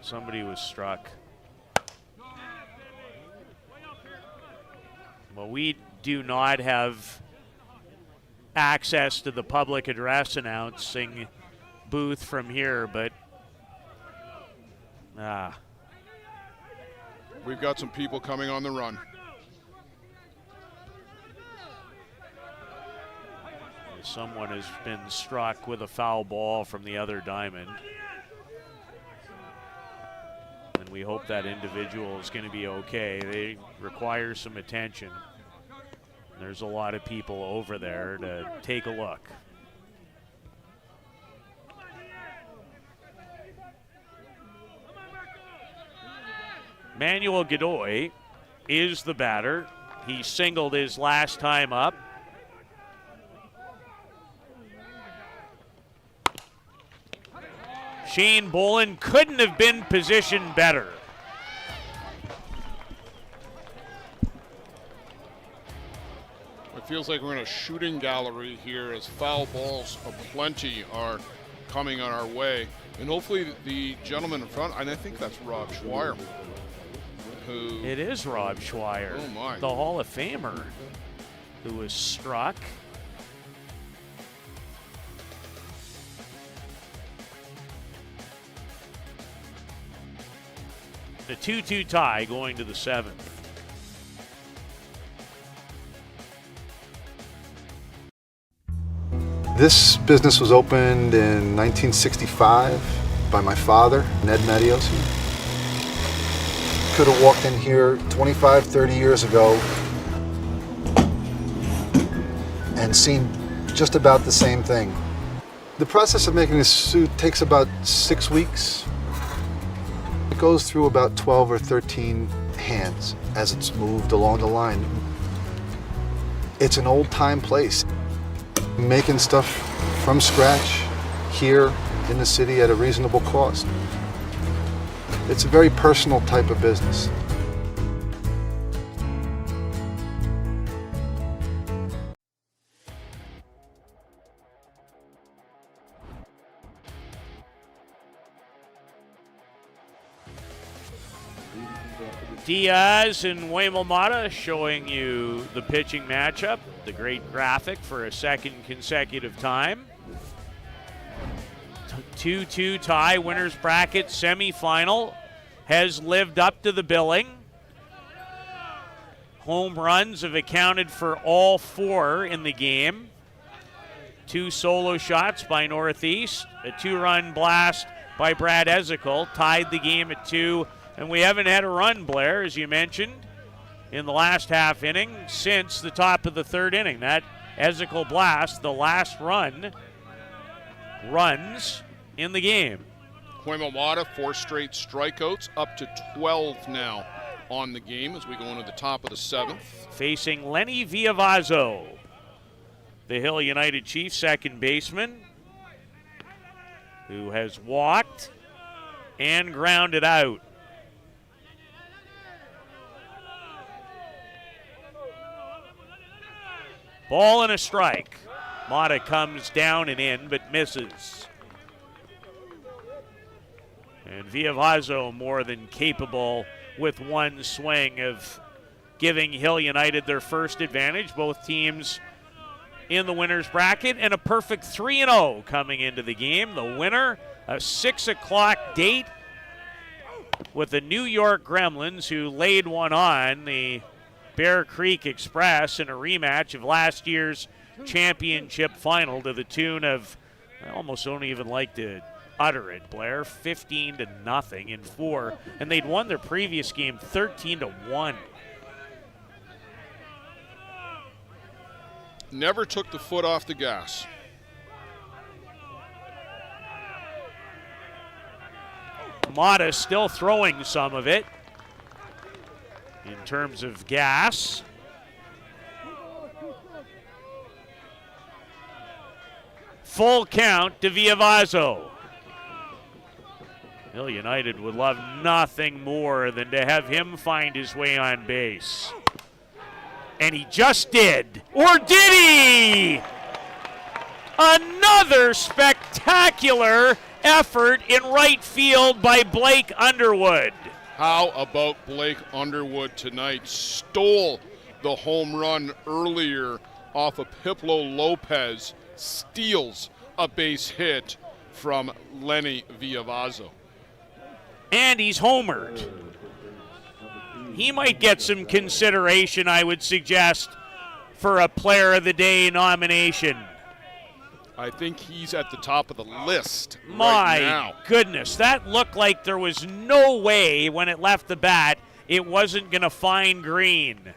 Somebody was struck. Well, we do not have access to the public address announcing booth from here, but we've got some people coming on the run. Someone has been struck with a foul ball from the other diamond. And we hope that individual is going to be okay. They require some attention. There's a lot of people over there to take a look. Manuel Godoy is the batter. He singled his last time up. Shane Bolin couldn't have been positioned better. It feels like we're in a shooting gallery here as foul balls aplenty are coming on our way. And hopefully the gentleman in front, and I think that's Rob Schweier. It is Rob Schweier, oh my, the Hall of Famer, who was struck. The 2-2 tie going to the 7th. This business was opened in 1965 by my father, Ned Matiosi. Could have walked in here 25, 30 years ago and seen just about the same thing. The process of making a suit takes about 6 weeks. It goes through about 12 or 13 hands as it's moved along the line. It's an old-time place. Making stuff from scratch here in the city at a reasonable cost. It's a very personal type of business. Diaz and Waymo showing you the pitching matchup, the great graphic for a second consecutive time. 2-2 tie, winners bracket semifinal has lived up to the billing. Home runs have accounted for all 4 in the game. 2 solo shots by Northeast, a 2-run blast by Brad Ezekiel tied the game at 2. And we haven't had a run, Blair, as you mentioned, in the last half inning since the top of the 3rd inning. That Ezekiel blast, the last runs in the game. Waymo 4 straight strikeouts, up to 12 now on the game as we go into the top of the 7th. Facing Lenny Villavazzo, the Hill United Chiefs second baseman, who has walked and grounded out. Ball and a strike. Mata comes down and in, but misses. And Villavazzo more than capable with one swing of giving Hill United their first advantage. Both teams in the winner's bracket, and a perfect 3-0 coming into the game. The winner, a 6 o'clock date with the New York Gremlins, who laid one on the Bear Creek Express in a rematch of last year's championship final to the tune of, I almost don't even like to utter it, Blair, 15-0 in 4. And they'd won their previous game 13-1. Never took the foot off the gas. Mata still throwing some of it in terms of gas. Full count to Villavazo. Hill United would love nothing more than to have him find his way on base. And he just did. Or did he? Another spectacular effort in right field by Blake Underwood. How about Blake Underwood tonight? Stole the home run earlier off of Pipo Lopez, steals a base hit from Lenny Villavazo. And he's homered. He might get some consideration, I would suggest, for a Player of the Day nomination. I think he's at the top of the list My right now. goodness, that looked like there was no way when it left the bat it wasn't going to find green.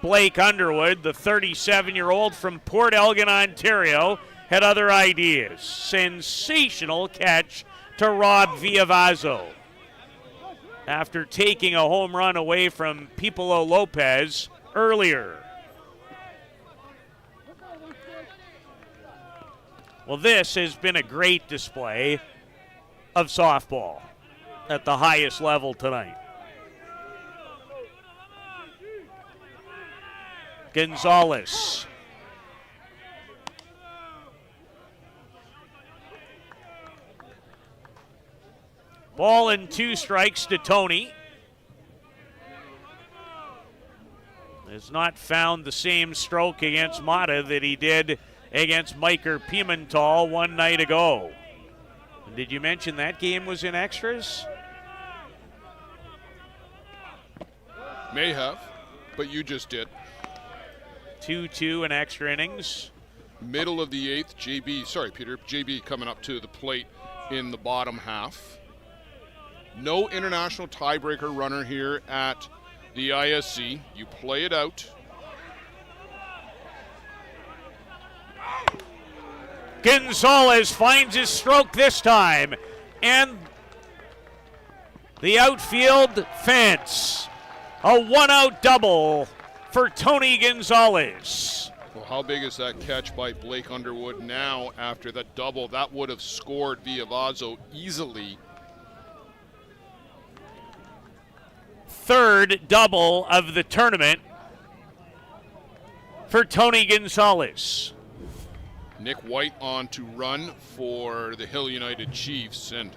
Blake Underwood, the 37-year-old from Port Elgin, Ontario, had other ideas. Sensational catch to Rob Villavazo. After taking a home run away from Pipo Lopez earlier. Well, this has been a great display of softball at the highest level tonight. Gonzalez. Ball and 2 strikes to Tony. Has not found the same stroke against Mata that he did against Miker Pimental one night ago. And did you mention that game was in extras? May have, but you just did. 2-2 in extra innings. Middle of the 8th, JB coming up to the plate in the bottom half. No international tiebreaker runner here at the ISC. You play it out. Gonzalez finds his stroke this time. And the outfield fence. A 1-out double for Tony Gonzalez. Well, how big is that catch by Blake Underwood now after that double? That would have scored Villavazo easily. Third double of the tournament for Tony Gonzalez. Nick White on to run for the Hill United Chiefs, and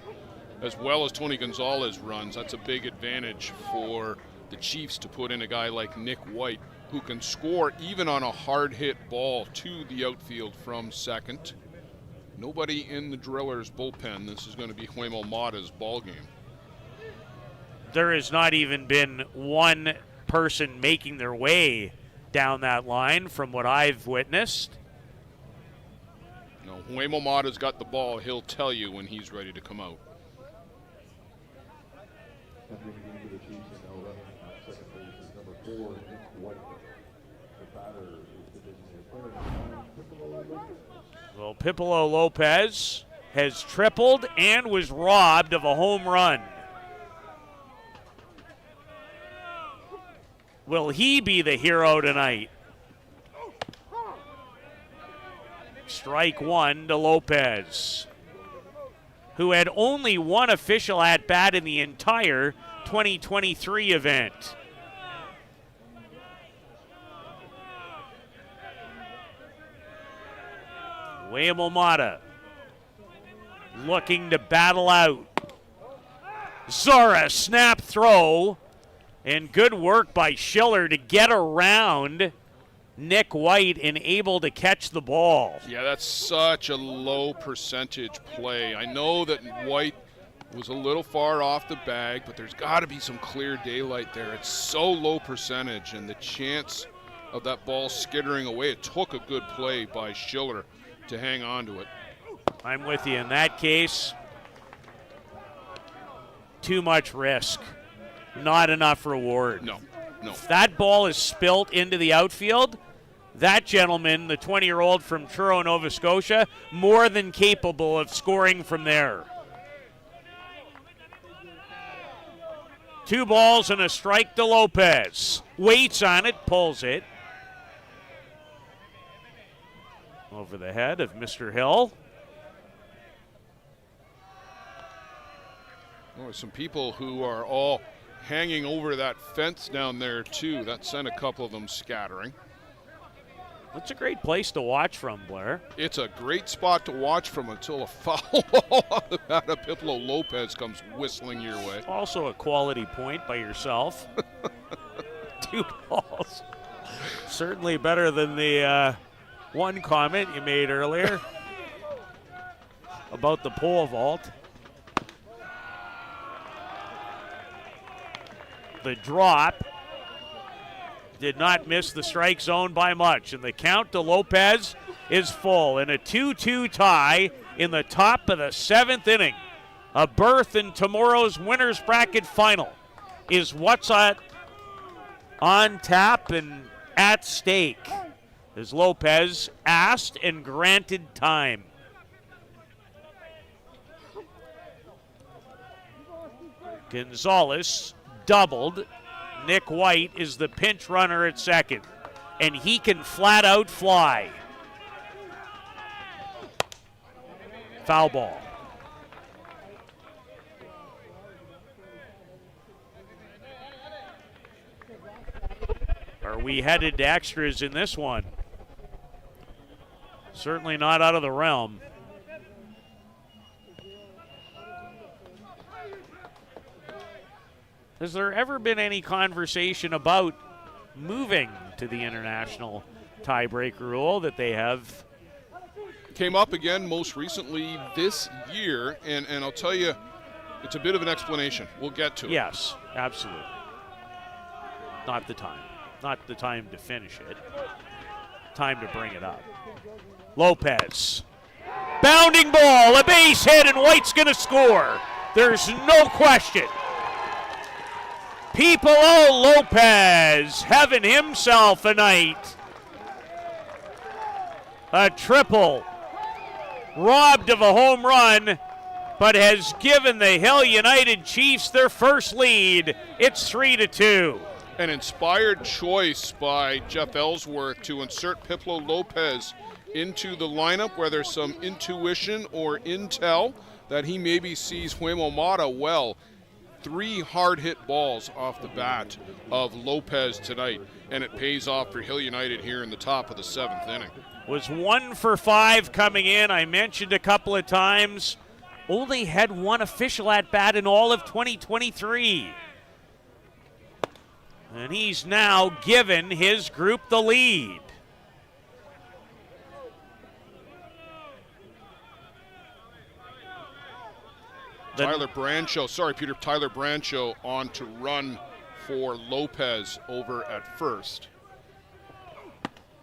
as well as Tony Gonzalez runs, that's a big advantage for the Chiefs to put in a guy like Nick White who can score even on a hard hit ball to the outfield from second. Nobody in the Drillers bullpen. This is going to be Huemo Mata's ball game. There has not even been one person making their way down that line from what I've witnessed. No, Huemo Mata's got the ball. He'll tell you when he's ready to come out. Well, Pipo Lopez has tripled and was robbed of a home run. Will he be the hero tonight? Strike 1 to Lopez, who had only one official at-bat in the entire 2023 event. Huemo Mata looking to battle out. Zara snap throw, and good work by Schiller to get around Nick White and able to catch the ball. Yeah, that's such a low percentage play. I know that White was a little far off the bag, but there's got to be some clear daylight there. It's so low percentage, and the chance of that ball skittering away, it took a good play by Schiller to hang on to it. I'm with you in that case. Too much risk, not enough reward. No. If that ball is spilt into the outfield, that gentleman, the 20-year-old from Truro, Nova Scotia, more than capable of scoring from there. 2 balls and a strike to Lopez. Waits on it, pulls it. over the head of Mr. Hill. Oh, some people who are all hanging over that fence down there too. That sent a couple of them scattering. That's a great place to watch from, Blair. It's a great spot to watch from until a foul ball on the bat of Pipo Lopez comes whistling your way. Also a quality point by yourself. 2 balls. Certainly better than the one comment you made earlier about the pole vault. The drop did not miss the strike zone by much, and the count to Lopez is full in a 2-2 tie in the top of the 7th inning. A berth in tomorrow's winner's bracket final is what's on tap and at stake, as Lopez asked and granted time. Gonzalez doubled. Nick White is the pinch runner at second, and he can flat out fly. Foul ball. Are we headed to extras in this one? Certainly not out of the realm. Has there ever been any conversation about moving to the international tiebreak rule that they have? Came up again most recently this year, and I'll tell you, it's a bit of an explanation. We'll get to it. Yes, absolutely. Not the time. Not the time to finish it. Time to bring it up. Lopez. Bounding ball, a base hit, and White's going to score. There's no question. Pipo Lopez having himself a night. A triple. Robbed of a home run, but has given the Hill United Chiefs their first lead. It's 3-2. An inspired choice by Jeff Ellsworth to insert Pipo Lopez into the lineup, where there's some intuition or intel that he maybe sees Huemomata well. 3 hard-hit balls off the bat of Lopez tonight, and it pays off for Hill United here in the top of the 7th inning. Was 1 for 5 coming in. I mentioned a couple of times, only had 1 official at-bat in all of 2023. And he's now given his group the lead. Tyler Brancho on to run for Lopez over at first.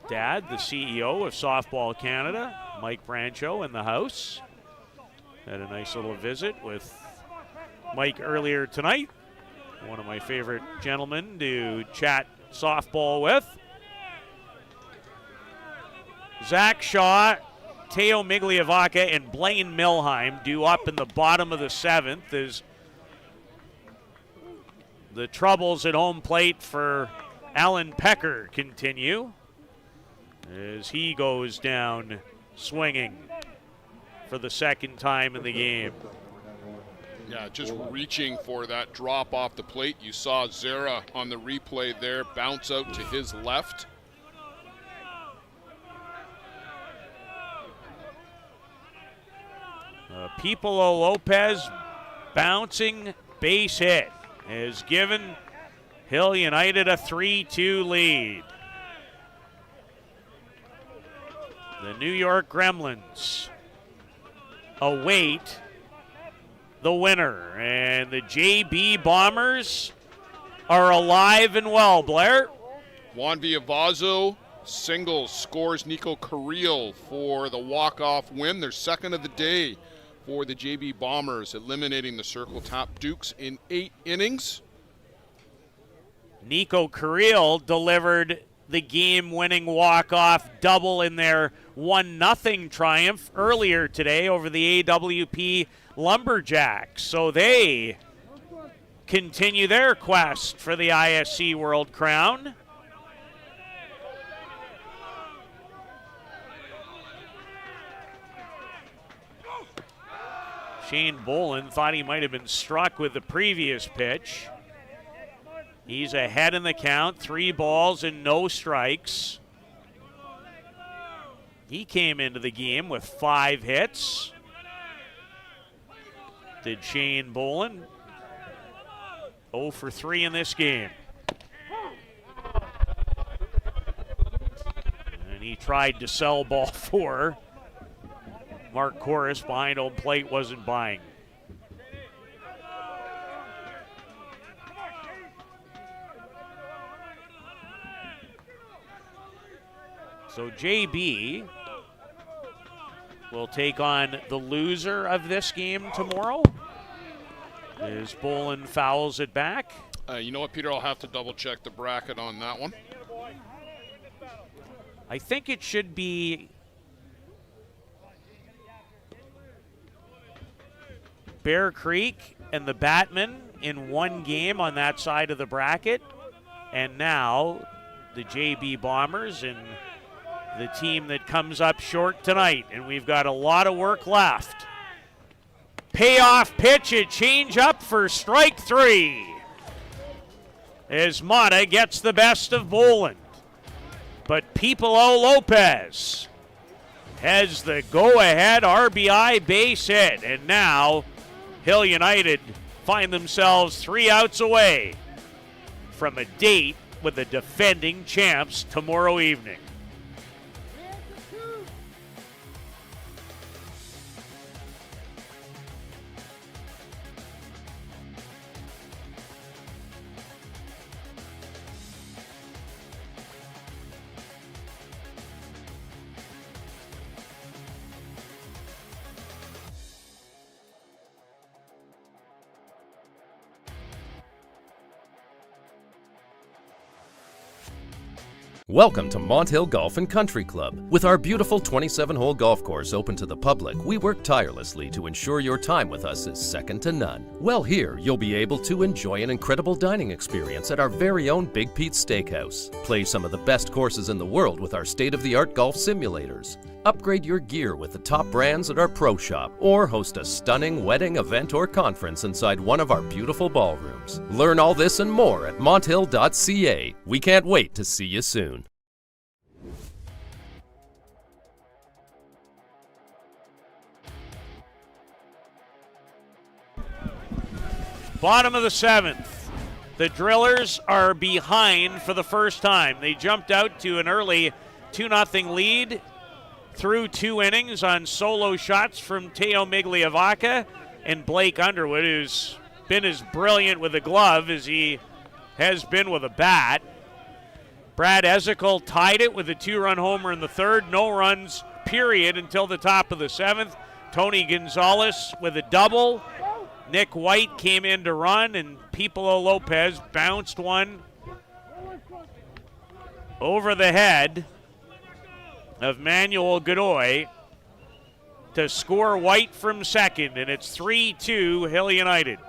Dad, the CEO of Softball Canada, Mike Brancho, in the house. Had a nice little visit with Mike earlier tonight. One of my favorite gentlemen to chat softball with. Zach Shaw, Teo Migliavaca, and Blaine Milheim due up in the bottom of the 7th as the troubles at home plate for Alan Pecker continue as he goes down swinging for the 2nd time in the game. Yeah, just reaching for that drop off the plate. You saw Zera on the replay there bounce out to his left. Pipo Lopez bouncing base hit has given Hill United a 3-2 lead. The New York Gremlins await the winner, and the JB Bombers are alive and well, Blair. Juan Villavazo singles, scores Nico Carrillo for the walk-off win. Their 2nd of the day for the JB Bombers, eliminating the Circle Top Dukes in 8 innings. Nico Carrillo delivered the game-winning walk-off double in their 1-0 triumph earlier today over the AWP Lumberjacks. So they continue their quest for the ISC World Crown. Shane Bolin thought he might have been struck with the previous pitch. He's ahead in the count, 3 balls and no strikes. He came into the game with 5 hits. Did Shane Bolin. 0 for 3 in this game. And he tried to sell ball 4. Mark Corus behind home plate wasn't buying. So JB will take on the loser of this game tomorrow. As Bolin fouls it back. You know what, Peter? I'll have to double check the bracket on that one. I think it should be Bear Creek and the Batmen in one game on that side of the bracket. And now the JB Bombers and the team that comes up short tonight. And we've got a lot of work left. Payoff pitch, a change up for strike 3. As Mata gets the best of Bolin. But Pipo Lopez has the go-ahead RBI base hit. And now Hill United find themselves 3 outs away from a date with the defending champs tomorrow evening. Welcome to Mont Hill Golf and Country Club. With our beautiful 27-hole golf course open to the public, we work tirelessly to ensure your time with us is second to none. Well, here you'll be able to enjoy an incredible dining experience at our very own Big Pete's Steakhouse. Play some of the best courses in the world with our state-of-the-art golf simulators. Upgrade your gear with the top brands at our pro shop, or host a stunning wedding, event, or conference inside one of our beautiful ballrooms. Learn all this and more at monthill.ca. We can't wait to see you soon. Bottom of the 7th. The Drillers are behind for the first time. They jumped out to an early 2-0 lead through 2 innings on solo shots from Teo Migliavaca and Blake Underwood, who's been as brilliant with a glove as he has been with a bat. Brad Ezekiel tied it with a 2-run homer in the 3rd. No runs, period, until the top of the 7th. Tony Gonzalez with a double. Nick White came in to run, and Pipo Lopez bounced one over the head of Manuel Godoy to score White from second, and it's 3-2 Hill United.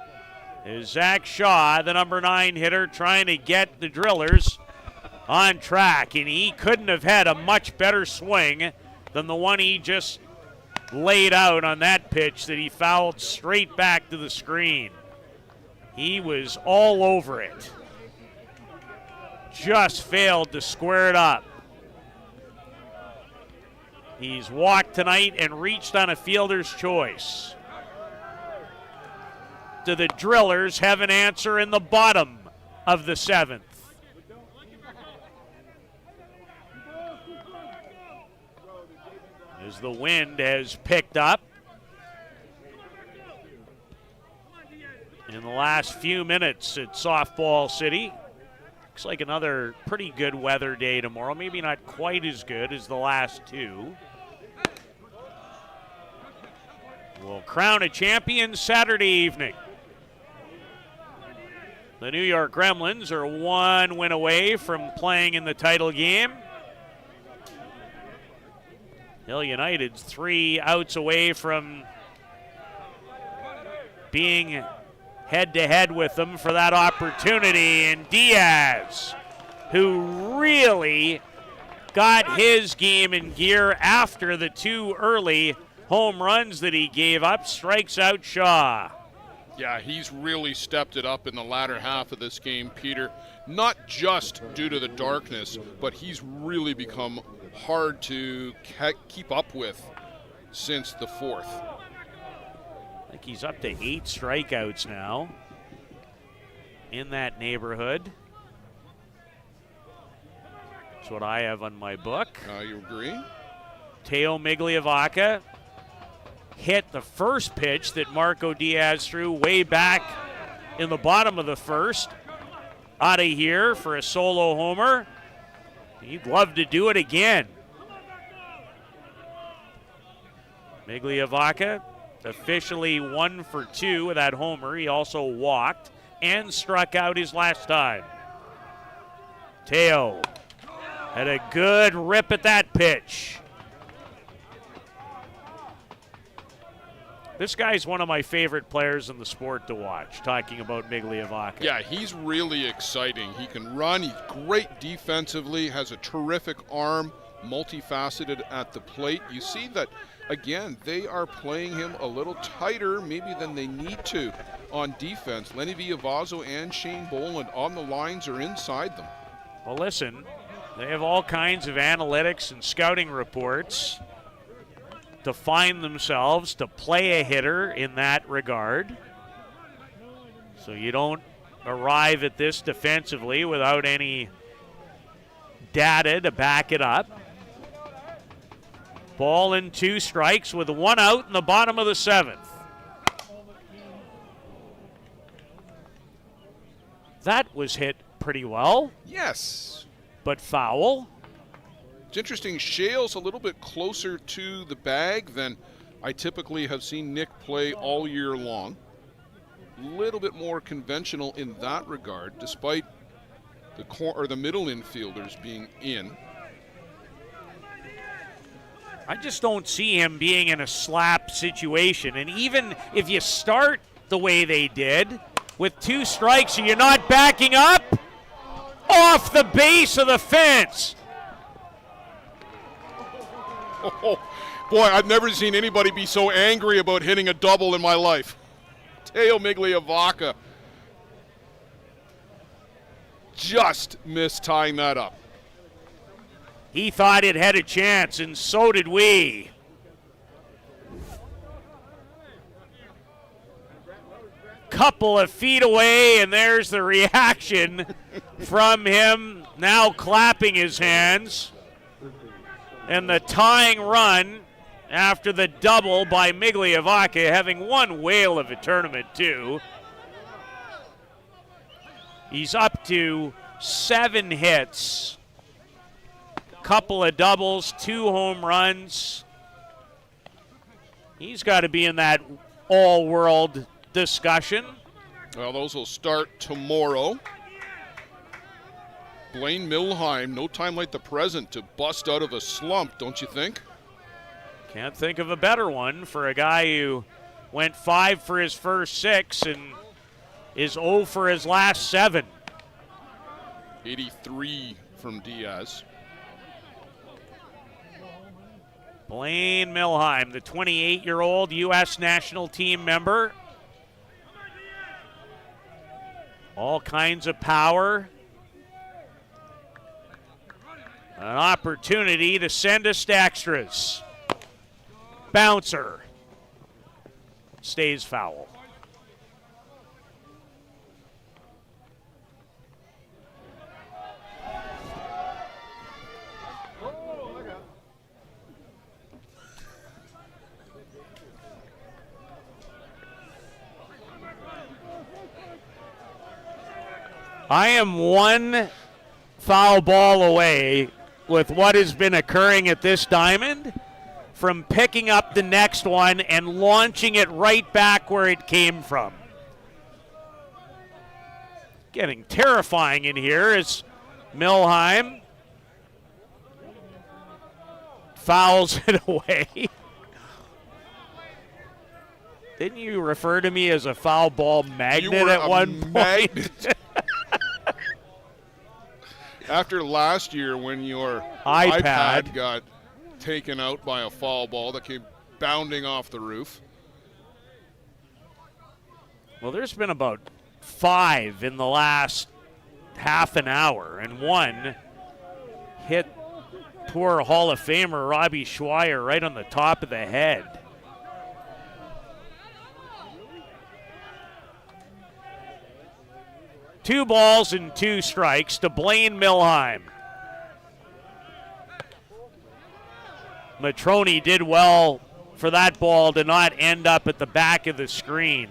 Is Zach Shaw, the number 9 hitter, trying to get the Drillers on track, and he couldn't have had a much better swing than the one he just laid out on that pitch that he fouled straight back to the screen. He was all over it. Just failed to square it up. He's walked tonight and reached on a fielder's choice. Do the Drillers have an answer in the bottom of the 7th? As the wind has picked up in the last few minutes at Softball City. Looks like another pretty good weather day tomorrow. Maybe not quite as good as the last 2. We'll crown a champion Saturday evening. The New York Gremlins are 1 win away from playing in the title game. Hill United's 3 outs away from being head-to-head with them for that opportunity. And Diaz, who really got his game in gear after the 2 early home runs that he gave up, strikes out Shaw. Yeah, he's really stepped it up in the latter half of this game, Peter. Not just due to the darkness, but he's really become hard to keep up with since the fourth. I think he's up to 8 strikeouts now. In that neighborhood. That's what I have on my book. You agree? Teo Migliavacca hit the first pitch that Marco Diaz threw way back in the bottom of the first. Out of here for a solo homer. He'd love to do it again. Migliavacca officially 1 for 2 with that homer. He also walked and struck out his last time. Teo had a good rip at that pitch. This guy's one of my favorite players in the sport to watch, talking about Migliavacca. Yeah, he's really exciting. He can run, he's great defensively, has a terrific arm, multifaceted at the plate. You see that, again, they are playing him a little tighter maybe than they need to on defense. Lenny Villavazzo and Shane Boland on the lines or inside them. Well, listen, they have all kinds of analytics and scouting reports to find themselves to play a hitter in that regard. So you don't arrive at this defensively without any data to back it up. Ball and 2 strikes with 1 out in the bottom of the 7th. That was hit pretty well. Yes. But foul. It's interesting, Shale's a little bit closer to the bag than I typically have seen Nick play all year long. A little bit more conventional in that regard, despite the middle infielders being in. I just don't see him being in a slap situation. And even if you start the way they did, with 2 strikes, you're not backing up off the base of the fence. Oh, boy, I've never seen anybody be so angry about hitting a double in my life. Teo Migliavacca just missed tying that up. He thought it had a chance, and so did we. Couple of feet away, and there's the reaction from him, now clapping his hands. And the tying run after the double by Migliavacca, having one whale of a tournament, too. He's up to 7 hits, couple of doubles, 2 home runs. He's got to be in that all-world discussion. Well, those will start tomorrow. Blaine Milheim, no time like the present to bust out of a slump, don't you think? Can't think of a better one for a guy who went 5 for his first 6 and is 0 for his last 7. 83 from Diaz. Blaine Milheim, the 28-year-old U.S. national team member. All kinds of power. An opportunity to send us to extras. Bouncer. Stays foul. I am 1 foul ball away with what has been occurring at this diamond from picking up the next one and launching it right back where it came from. Getting terrifying in here as Milheim fouls it away. Didn't you refer to me as a foul ball magnet at one point? After last year when your iPad got taken out by a foul ball that came bounding off the roof. Well, there's been about 5 in the last half an hour, and one hit poor Hall of Famer Robbie Schweier right on the top of the head. Two balls and 2 strikes to Blaine Milheim. Matrone did well for that ball to not end up at the back of the screen.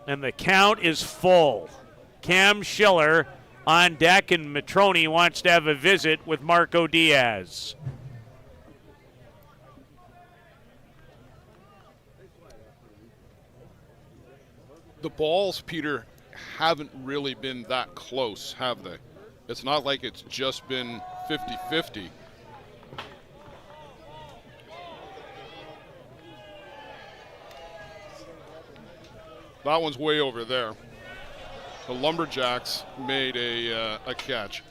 And the count is full. Cam Schiller on deck, and Matrone wants to have a visit with Marco Diaz. The balls, Peter, haven't really been that close, have they? It's not like it's just been 50-50. That one's way over there. The Lumberjacks made a catch.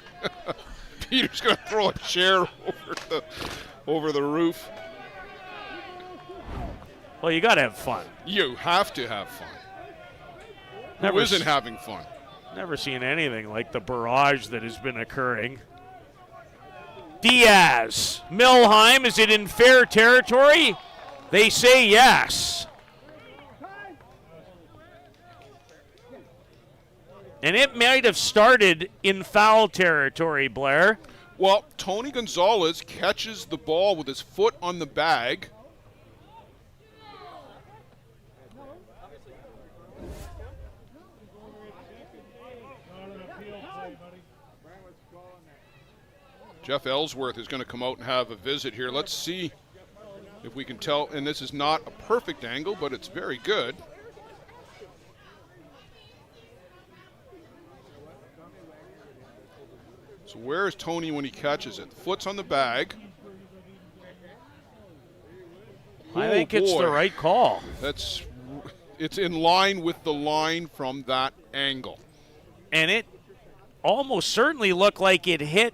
Peter's going to throw a chair over the roof. Well, you got to have fun. You have to have fun. Never Who isn't having fun? Never seen anything like the barrage that has been occurring. Diaz. Milheim, is it in fair territory? They say yes. And it might have started in foul territory, Blair. Well, Tony Gonzalez catches the ball with his foot on the bag. Jeff Ellsworth is going to come out and have a visit here. Let's see if we can tell. And this is not a perfect angle, but it's very good. So where is Tony when he catches it? Foot's on the bag. I think it's the right call. It's in line with the line from that angle. And it almost certainly looked like it hit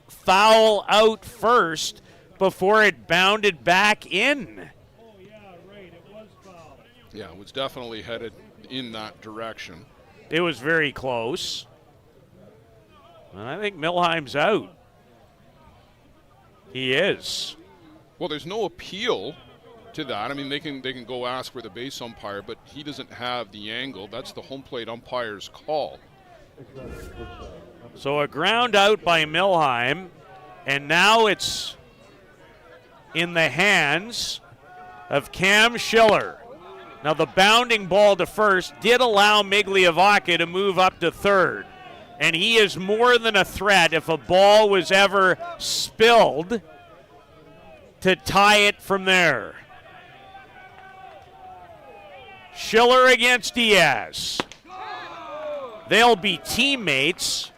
foul out first before it bounded back in. Yeah, it was definitely headed in that direction. It was very close. And I think Milheim's out. He is. Well, there's no appeal to that. I mean, they can go ask for the base umpire, but he doesn't have the angle. That's the home plate umpire's call. So a ground out by Milheim, and now it's in the hands of Cam Schiller. Now the bounding ball to first did allow Migliavacca to move up to third, and he is more than a threat if a ball was ever spilled to tie it from there. Schiller against Diaz. They'll be teammates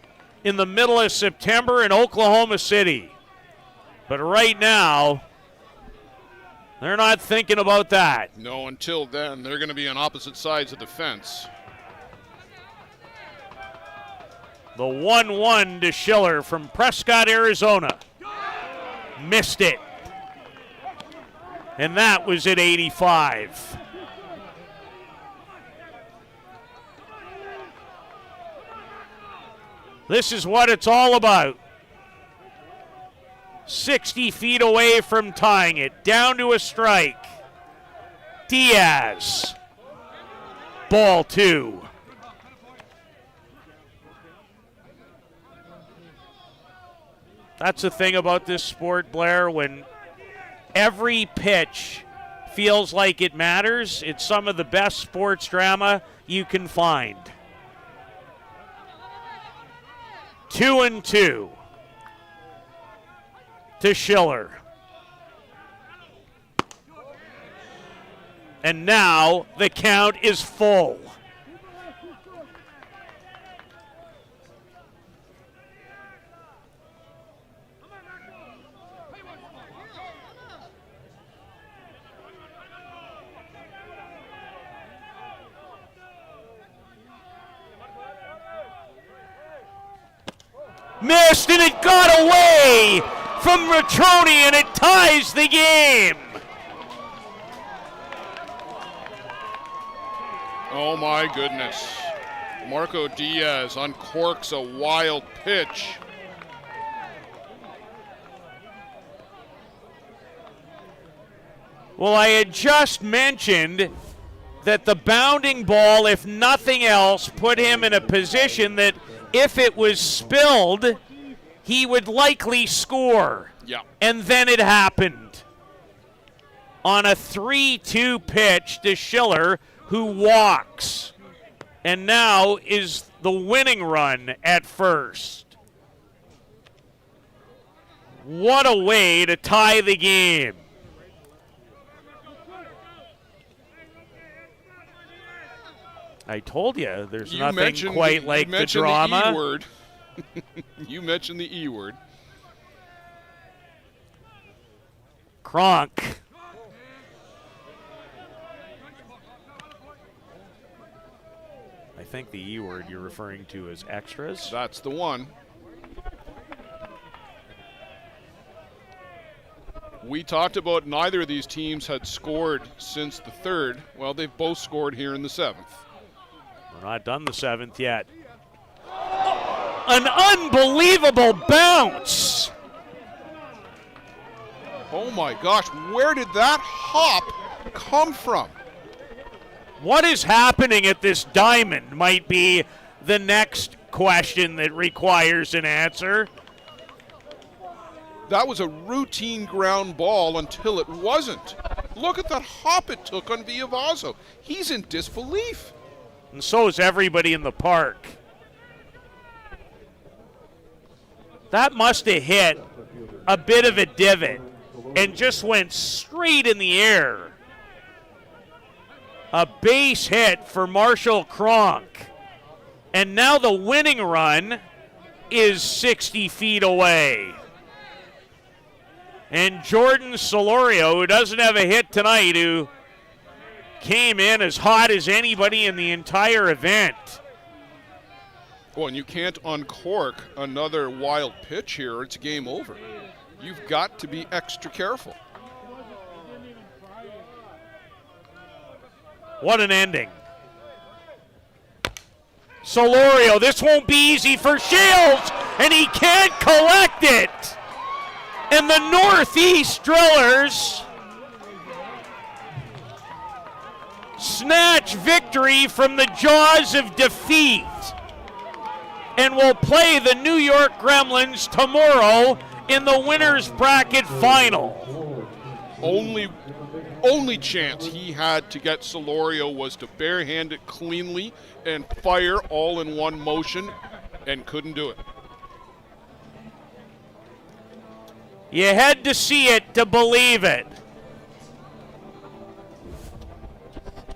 in the middle of September in Oklahoma City. But right now, they're not thinking about that. No, until then, they're going to be on opposite sides of the fence. The 1-1 to Schiller from Prescott, Arizona. Missed it. And that was at 85. This is what it's all about. 60 feet away from tying it, down to a strike. Diaz. Ball 2. That's the thing about this sport, Blair, when every pitch feels like it matters, it's some of the best sports drama you can find. 2-2 to Schiller. And now the count is full. Missed, and it got away from Matroni, and it ties the game. Oh my goodness. Marco Diaz uncorks a wild pitch. Well, I had just mentioned that the bounding ball, if nothing else, put him in a position that if it was spilled, he would likely score. Yeah. And then it happened. On a 3-2 pitch to Schiller, who walks. And now is the winning run at first. What a way to tie the game. I told you, there's nothing quite like the drama. The E-word. You mentioned the E-word. Kronk. I think the E-word you're referring to is extras. That's the one. We talked about neither of these teams had scored since the third. Well, they've both scored here in the seventh. We're not done the seventh yet. An unbelievable bounce. Oh my gosh, where did that hop come from? What is happening at this diamond might be the next question that requires an answer. That was a routine ground ball until it wasn't. Look at that hop it took on Villavazzo. He's in disbelief. And so is everybody in the park. That must have hit a bit of a divot and just went straight in the air. A base hit for Marshall Kronk. And now the winning run is 60 feet away. And Jordan Solorio, who doesn't have a hit tonight, who came in as hot as anybody in the entire event. Well, and you can't uncork another wild pitch here. It's game over. You've got to be extra careful. What an ending. Solorio, this won't be easy for Shields, and he can't collect it. And the Northeast Drillers snatch victory from the jaws of defeat and will play the New York Gremlins tomorrow in the winner's bracket final. Only chance he had to get Solorio was to barehand it cleanly and fire all in one motion, and couldn't do it. You had to see it to believe it.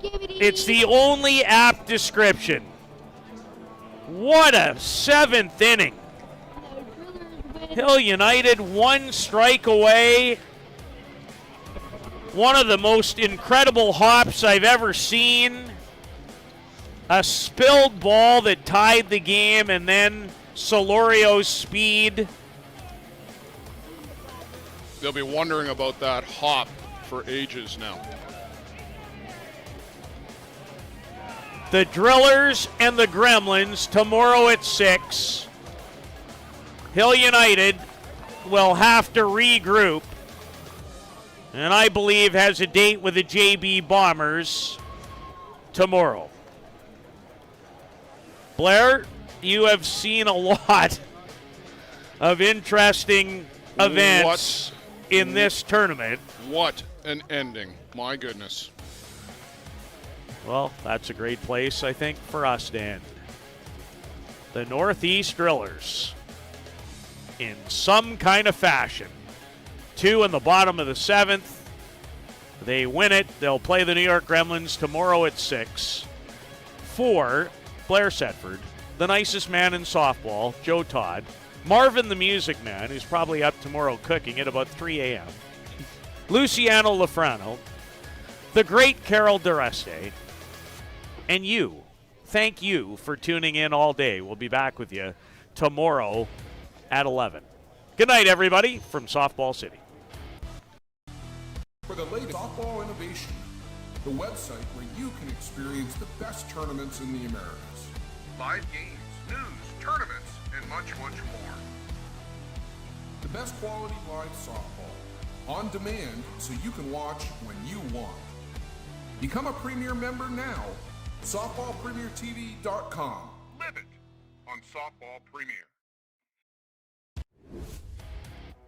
It's the only apt description. What a seventh inning. Hill United one strike away. One of the most incredible hops I've ever seen. A spilled ball that tied the game, and then Solorio's speed. They'll be wondering about that hop for ages now. The Drillers and the Gremlins tomorrow at 6. Hill United will have to regroup, and I believe has a date with the JB Bombers tomorrow. Blair, you have seen a lot of interesting events in this tournament. What an ending. My goodness. Well, that's a great place, I think, for us to end. The Northeast Drillers, in some kind of fashion. 2 in the bottom of the 7th. They win it. They'll play the New York Gremlins tomorrow at 6. 4, Blair Setford, the nicest man in softball, Joe Todd, Marvin the Music Man, who's probably up tomorrow cooking at about 3 a.m., Luciano Lafrano, the great Carol DeReste, and you. Thank you for tuning in all day. We'll be back with you tomorrow at 11. Good night, everybody, from Softball City. For the latest softball innovation, the website where you can experience the best tournaments in the Americas. Live games, news, tournaments, and much, much more. The best quality live softball, on demand so you can watch when you want. Become a Premier member now. SoftballPremierTV.com. Live it on Softball Premier.